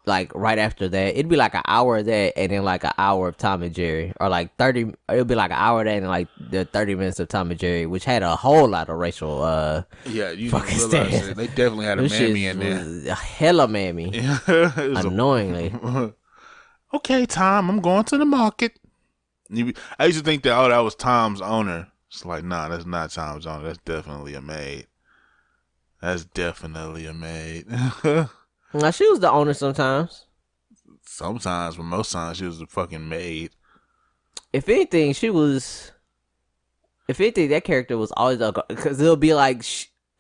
like right after that it'd be like an hour of that and then like an hour of Tom and Jerry, or like 30. It'd be like an hour of that and like the 30 minutes of Tom and Jerry, which had a whole lot of racial yeah, you fucking realize it. They definitely had a mammy in there. A hella mammy. Annoyingly. Okay, Tom, I'm going to the market. I used to think that that was Tom's owner. It's like, nah, that's not Tom's owner. That's definitely a maid. Now, she was the owner sometimes. Sometimes, but most times she was the fucking maid. If anything, that character was always because it'll be like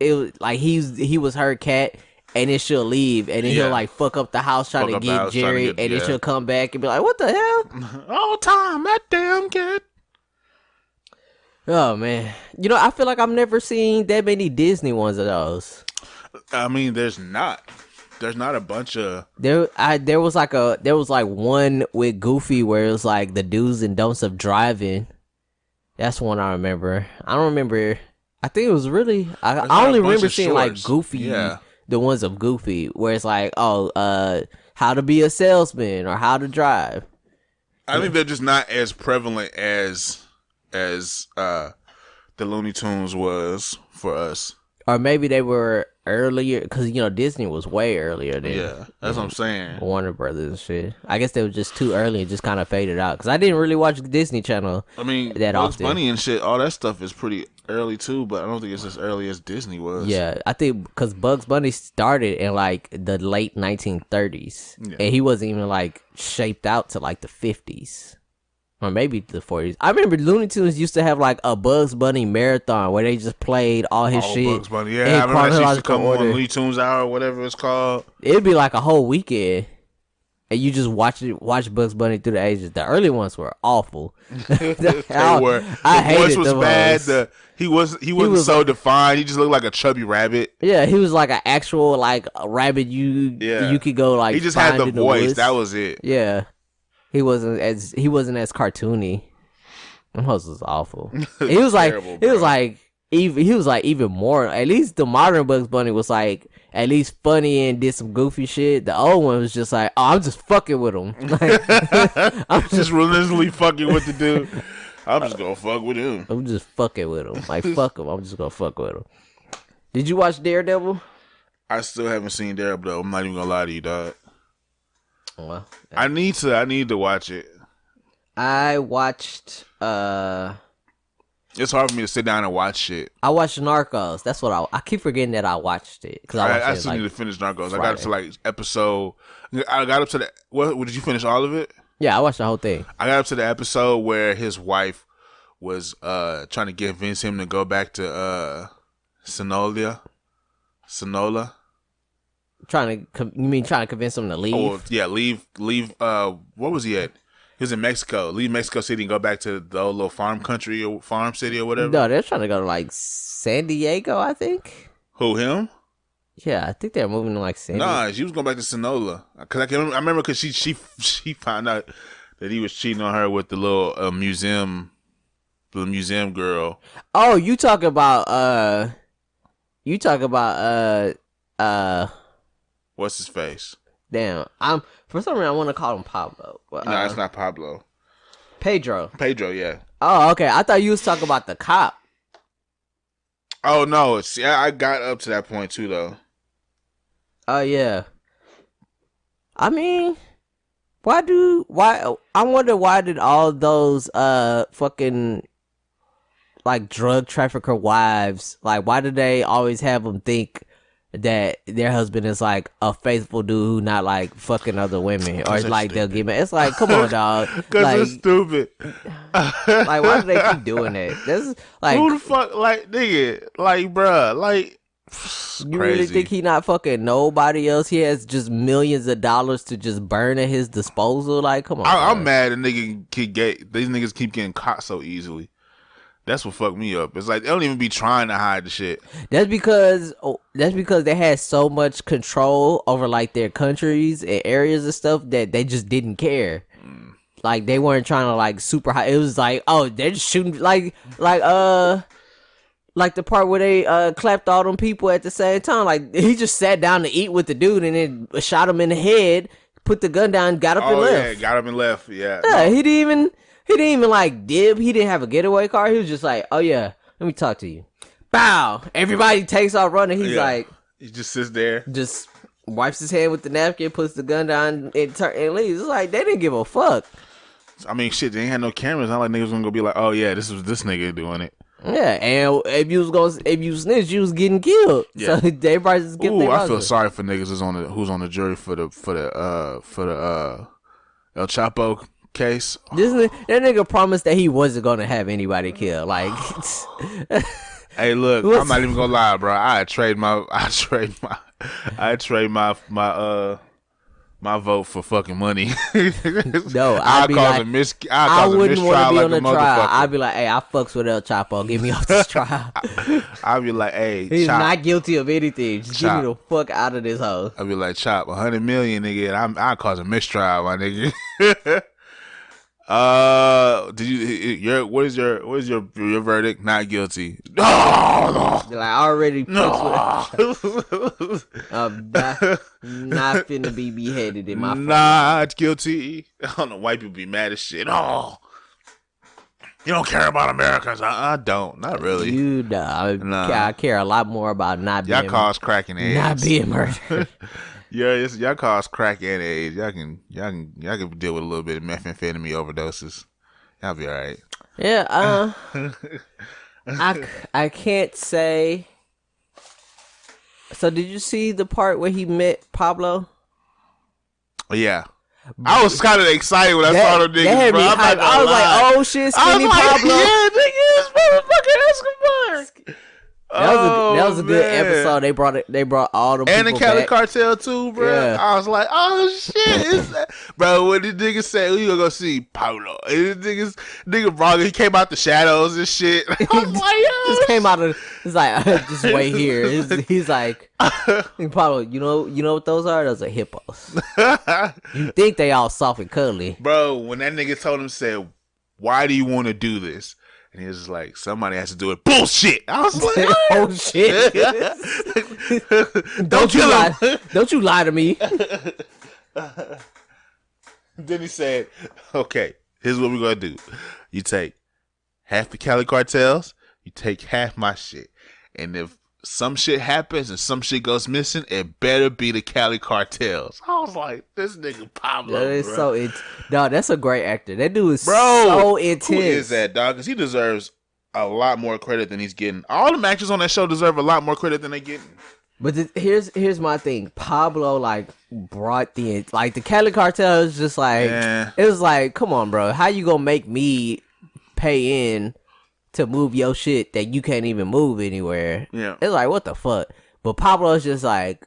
he was her cat, and then she'll leave, and then he'll like fuck up the house trying to get Jerry, and then she'll come back and be like, "What the hell? Oh, Tom, that damn cat." Oh man, I feel like I've never seen that many Disney ones of those. I mean, there's not a bunch of there was like one with Goofy where it was like the do's and don'ts of driving. That's one I remember. I don't remember. I think it was really I only remember seeing like Goofy, the ones of Goofy where it's like how to be a salesman or how to drive. I think they're just not as prevalent as the Looney Tunes was for us. Or maybe they were earlier, because, Disney was way earlier than... Yeah, that's what I'm saying. Warner Brothers and shit. I guess they were just too early and just kind of faded out. Because I didn't really watch the Disney Channel that Bugs often. Bunny and shit, all that stuff is pretty early too, but I don't think it's as early as Disney was. Yeah, I think because Bugs Bunny started in, like, the late 1930s. Yeah. And he wasn't even, like, shaped out to, like, the 50s. Or maybe the 40s. I remember Looney Tunes used to have like a Bugs Bunny marathon where they just played all his shit. Bugs Bunny, yeah. I remember that used to come on Looney Tunes Hour or whatever it's called. It'd be like a whole weekend. And you just watch Bugs Bunny through the ages. The early ones were awful. They were. The voice was bad. He wasn't so defined. He just looked like a chubby rabbit. Yeah, he was like an actual like a rabbit you could go like. He just had the voice. That was it. Yeah. He wasn't as cartoony. Them hosts was awful. He was like terrible, he was like even more. At least the modern Bugs Bunny was like at least funny and did some goofy shit. The old one was just like, oh, I'm just fucking with him. Like, I'm just relentlessly fucking with the dude. I'm just gonna fuck with him. I'm just fucking with him. Like fuck him. I'm just gonna fuck with him. Did you watch Daredevil? I still haven't seen Daredevil though. I'm not even gonna lie to you, dog. Well, I need to watch it. I watched It's hard for me to sit down and watch shit. I watched Narcos. That's what I keep forgetting that I watched it because I still need to finish Narcos. Friday. I got up to like episode. I got up to the. What did you finish all of it? Yeah, I watched the whole thing. I got up to the episode where his wife was trying to convince him to go back to Sonola. Trying to convince him to leave? Oh yeah, leave. What was he at? He was in Mexico. Leave Mexico City and go back to the old little farm country or farm city or whatever. No, they're trying to go to like San Diego, I think. Who, him? Yeah, I think they're moving to like San Diego. Nah, she was going back to Sonola. Cause I remember because she found out that he was cheating on her with the little museum girl. Oh, you talk about what's his face? Damn, for some reason I want to call him Pablo. But, no, it's not Pablo. Pedro, yeah. Oh, okay. I thought you was talking about the cop. Oh no, I got up to that point too though. Oh yeah. I mean, why? I wonder why did all those fucking like drug trafficker wives, like why do they always have them think that their husband is like a faithful dude who not like fucking other women, or it's like they'll give it. It's like, come on, dog. Because like, it's stupid. Like, why do they keep doing it? This is like, who the fuck, like, nigga, like, bruh, like, you really think he not fucking nobody else? He has just millions of dollars to just burn at his disposal. Like, come on. I'm mad a nigga these niggas keep getting caught so easily. That's what fucked me up. It's like they don't even be trying to hide the shit. That's because they had so much control over like their countries and areas and stuff that they just didn't care. Like they weren't trying to like super high. It was like, oh, they're just shooting like the part where they clapped all them people at the same time. Like he just sat down to eat with the dude and then shot him in the head, put the gun down, got up and left. Yeah, got up and left. Yeah. Yeah, no. He didn't even like dib. He didn't have a getaway car. He was just like, oh yeah, let me talk to you. Bow. Everybody takes off running. He's like, he just sits there, just wipes his hand with the napkin, puts the gun down, and leaves. It's like they didn't give a fuck. I mean, shit, they ain't had no cameras. Not like niggas gonna go be like, oh yeah, this was this nigga doing it. Yeah, and if you snitch, you was getting killed. Yeah. So they probably just get. Ooh, I feel sorry for niggas who's on the jury for the El Chapo case. That nigga promised that he wasn't gonna have anybody killed. Like, hey, look, I'm not even gonna lie, bro. I trade my vote for fucking money. No, I wouldn't want to be on the trial. I'd be like, hey, I fucks with El Chapo. Get me off this trial. I'd be like, hey, he's Chop, not guilty of anything. Just Chop, get me the fuck out of this hole. I'd be like, Chop, 100 million, nigga, and I'll cause a mistrial, my nigga. What is your verdict? Not guilty. No. Like, I already I'm not finna be beheaded in my not guilty. I don't know, white people be mad as shit. Oh, you don't care about Americans. I don't. Not really. You know, I care a lot more about not being. Y'all cause crack and AIDS. Not being murdered. Yeah, y'all cause crack and AIDS. Y'all can deal with a little bit of methamphetamine overdoses. Y'all be all right. Yeah. I can't say. So did you see the part where he met Pablo? Yeah. I was kind of excited when I saw them niggas, bro. I was like, oh shit, Skinny Pablo. Yeah, niggas, motherfucking Escobar. That was a good episode. They brought all the people and the Cali back. Cartel too, bro. Yeah. I was like, oh shit, bro. When the nigga said we gonna go see Pablo, and the nigga brought he came out the shadows and shit. I was like, yo, just came out of. It's like just wait here. He's like, Pablo, you know what those are? Those are hippos. You think they all soft and cuddly, bro? When that nigga told him, said, why do you want to do this? And he was like, somebody has to do it. Bullshit. I was like, oh shit. Don't you lie to me. Then he said, okay, here's what we're going to do. You take half the Cali cartels, you take half my shit. And if some shit happens and some shit goes missing, it better be the Cali cartels. I was like, this nigga Pablo, that is dog, that's a great actor. That dude is so intense. Who is that, dog? Because he deserves a lot more credit than he's getting. All the actors on that show deserve a lot more credit than they getting. But here's my thing. Pablo like brought the Cali Cartel is just like it was like, come on, bro, how you gonna make me pay in to move your shit that you can't even move anywhere? Yeah, it's like, what the fuck? But Pablo is just like,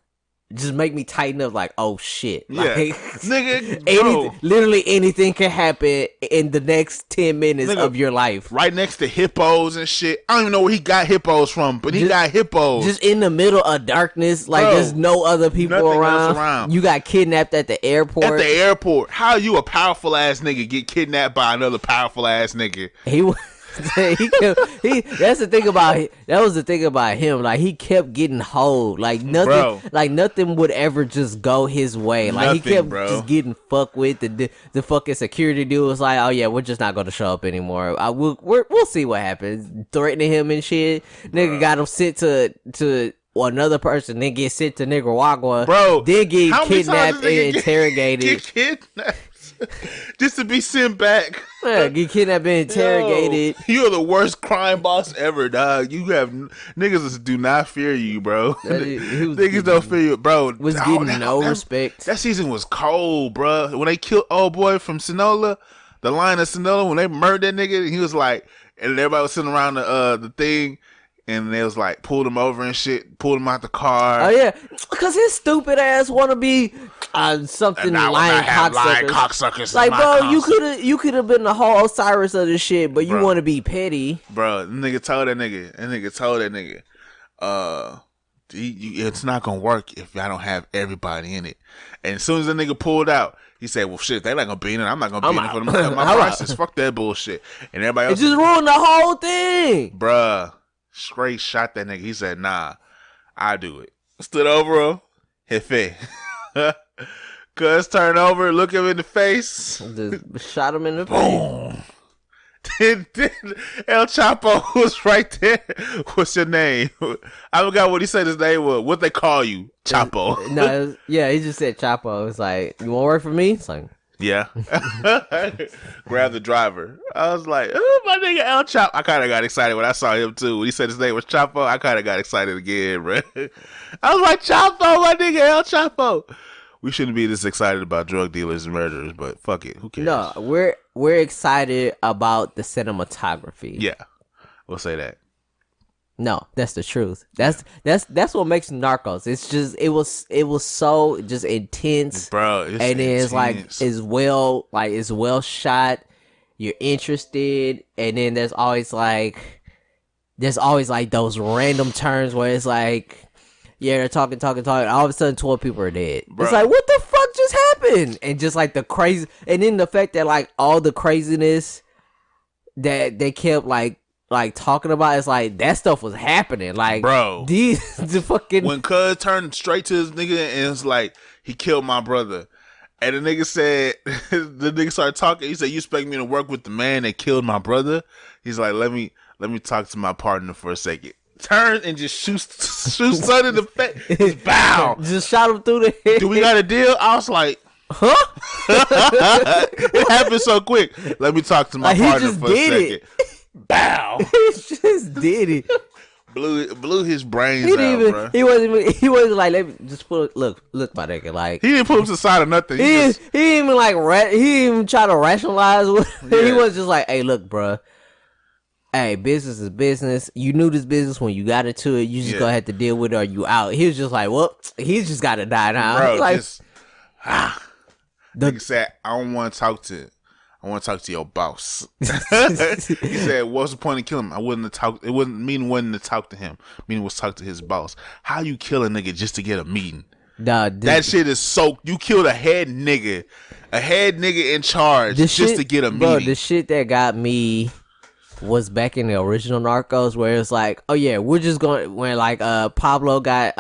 just make me tighten up, like, oh shit, yeah, like, nigga, literally anything can happen in the next 10 minutes nigga, of your life. Right next to hippos and shit. I don't even know where he got hippos from, but he got hippos. Just in the middle of darkness, like, there's no other people around. You got kidnapped at the airport. At the airport. How you a powerful ass nigga get kidnapped by another powerful ass nigga? That's the thing about that was the thing about him. Like, he kept getting hold. Like nothing would ever just go his way. Like, he kept just getting fucked with. The fucking security dude was like, oh yeah, we're just not gonna show up anymore. We'll see what happens. Threatening him and shit. Nigga got him sent to another person, then get sent to Nicaragua. Bro, then get kidnapped and interrogated. Get kidnapped. Just to be sent back. Yeah, get kidnapped and interrogated. Yo, you're the worst crime boss ever, dog. You have niggas do not fear you, bro. Niggas don't fear you, bro. Was getting no respect. That season was cold, bro. When they killed old boy from Sonora, the line of Sonora, when they murdered that nigga, he was like, and everybody was sitting around the thing. And they was like, pulled him over and shit, pulled him out the car. Oh yeah, because his stupid ass want to be something lying cocksuckers. Like, bro, you could have been the whole Osiris of this shit, but you want to be petty, bro. The nigga told that nigga, it's not gonna work if I don't have everybody in it. And as soon as the nigga pulled out, he said, well, shit, they not gonna be in it. I'm not gonna be in it for my prices. Fuck that bullshit. And everybody else, it just ruined the whole thing, bruh. Straight shot that nigga. He said, nah, I do it. Stood over him. Hit face. Cuz turned over, look him in the face. Just shot him in the face. Then El Chapo was right there. What's your name? I forgot what he said his name was. What they call you? Chapo. He just said Chapo. It's like, you want to work for me? It's like, yeah. Grab the driver. I was like, oh, my nigga El Chapo. I kind of got excited when I saw him too. When he said his name was Chapo, I kind of got excited again, bro. I was like, Chapo, my nigga El Chapo. We shouldn't be this excited about drug dealers and murderers, but fuck it. Who cares? No, we're excited about the cinematography. Yeah. We'll say that. No, that's the truth. That's what makes Narcos. It's just it was so just intense, bro. And it's like it's well shot. You're interested, and then there's always like those random turns where it's like, yeah, they're talking. All of a sudden, 12 people are dead. Bro. It's like, what the fuck just happened? And just like the crazy, and then the fact that like all the craziness that they kept like talking about, it's like that stuff was happening. Like, bro, the fucking when Cuz turned straight to his nigga and it's like, he killed my brother, and the nigga said, the nigga started talking. He said, you expect me to work with the man that killed my brother? He's like, let me talk to my partner for a second. Turns and just shoots son in the face. Just bow. Just shot him through the head. Do we got a deal? I was like, huh? It happened so quick. Let me talk to my partner for a second. Bow. He just did it. Blew his brains out, bro. He wasn't like, let me just look, my nigga. Like, he didn't put him to the side of nothing. He didn't even try to rationalize. Yeah. He was just like, hey, look, bro. Hey, business is business. You knew this business when you got into it. You just gonna have to deal with it or you out. He was just like, well, he's just got to die now. Bro, like, nigga said, I want to talk to your boss. He said, what's the point of killing him? I wouldn't have talked. It wasn't to talk to him. Meaning was talk to his boss. How you kill a nigga just to get a meeting? Nah, that shit is so. You killed a head nigga in charge just to get a meeting. Bro, the shit that got me was back in the original Narcos, where it's like, oh yeah, we're just going, when like Pablo got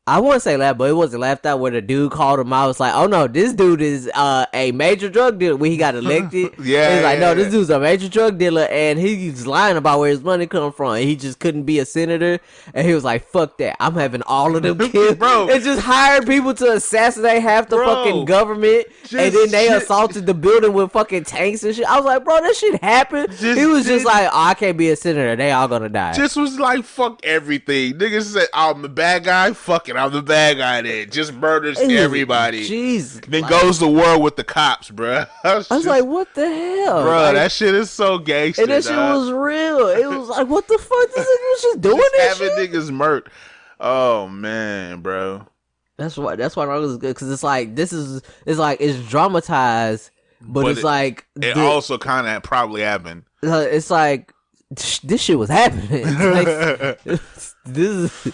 I wouldn't say laughed, but it wasn't laughed out where the dude called him out. I was like, oh no, this dude is a major drug dealer when he got elected. He's like, no, this dude's a major drug dealer, and he's lying about where his money come from. And he just couldn't be a senator, and he was like, fuck that, I'm having all of them killed. Bro. And just hired people to assassinate half the fucking government, and then they assaulted the building with fucking tanks and shit. I was like, bro, that shit happened. He was just like, oh, I can't be a senator, they all gonna die. Just was like, fuck everything. Niggas said, I'm the bad guy, fuck it, I'm the bad guy then. Just murders everybody. Jesus. Then goes to war with the cops, bruh. I was like, what the hell? Bro, like, that shit is so gangster. And that shit was real. It was like, what the fuck? This nigga was just doing this shit? Having niggas murked. Oh, man, bro. That's why Narcos is good, because it's like, it's dramatized, but it's like... It also kind of probably happened. It's like, this shit was happening. Like, these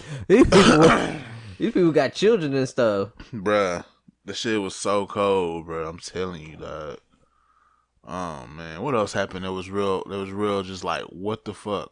people got children and stuff. Bruh, the shit was so cold, bro. I'm telling you, dog. Oh, man. What else happened that was real? That was real, just like, what the fuck?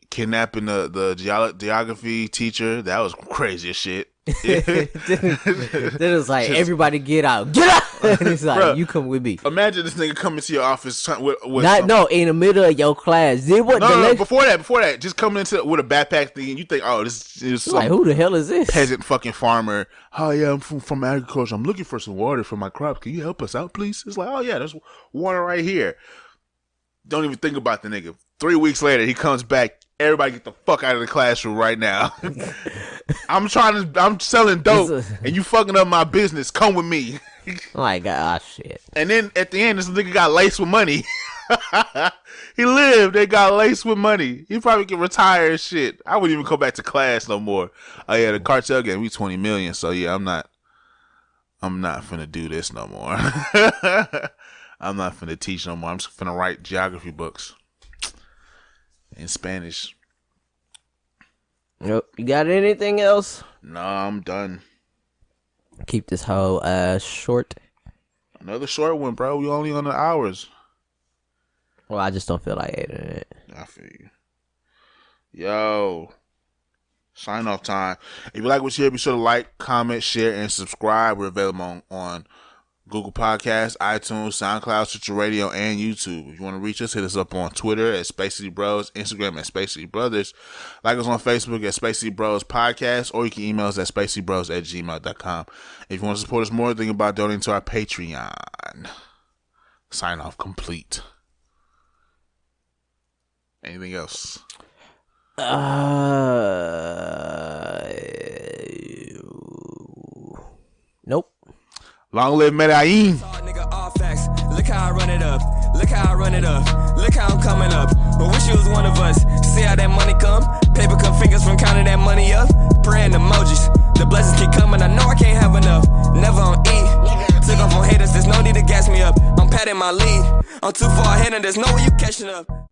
Kidnapping the geography teacher. That was crazy as shit. Then it was like, everybody get out. Get out! And it's like, bruh, you come with me. Imagine this nigga coming to your office with no, in the middle of your class. No, before that, just coming into with a backpack thing, and you think, oh, this is some like, who the hell is this? Peasant fucking farmer. Oh yeah, I'm from agriculture. I'm looking for some water for my crops. Can you help us out, please? It's like, oh yeah, there's water right here. Don't even think about the nigga. 3 weeks later, he comes back. Everybody get the fuck out of the classroom right now. I'm selling dope, and you fucking up my business. Come with me. Oh my god, shit. And then at the end, this nigga got laced with money. He lived. They got laced with money. He probably can retire and shit. I wouldn't even come back to class no more. Oh yeah, the cartel gave me $20 million. So yeah, I'm not finna do this no more. I'm not finna teach no more. I'm just finna write geography books in Spanish. Yep. You got anything else? No, I'm done. Keep this whole short. Another short one, bro. We only on the hours. Well, I just don't feel like editing it. I feel you. Yo. Sign off time. If you like what you hear, be sure to like, comment, share, and subscribe. We're available on Google Podcasts, iTunes, Soundcloud, Stitcher Radio, and YouTube. If you want to reach us, hit us up on Twitter at Space City Bros, Instagram at Space City Brothers. Like us on Facebook at Space City Bros Podcast, or you can email us at spacecitybros@gmail.com. If you want to support us more, think about donating to our Patreon. Sign off complete. Anything else? Nope. Long live Medellin. Look how I run it up. Look how I run it up. Look how I'm coming up. I wish you was one of us. See how that money come? Paper cut fingers from counting that money up. Praying emojis. The blessings keep coming. I know I can't have enough. Never on E. Took off on haters. There's no need to gas me up. I'm patting my lead. I'm too far ahead and there's no way you catching up.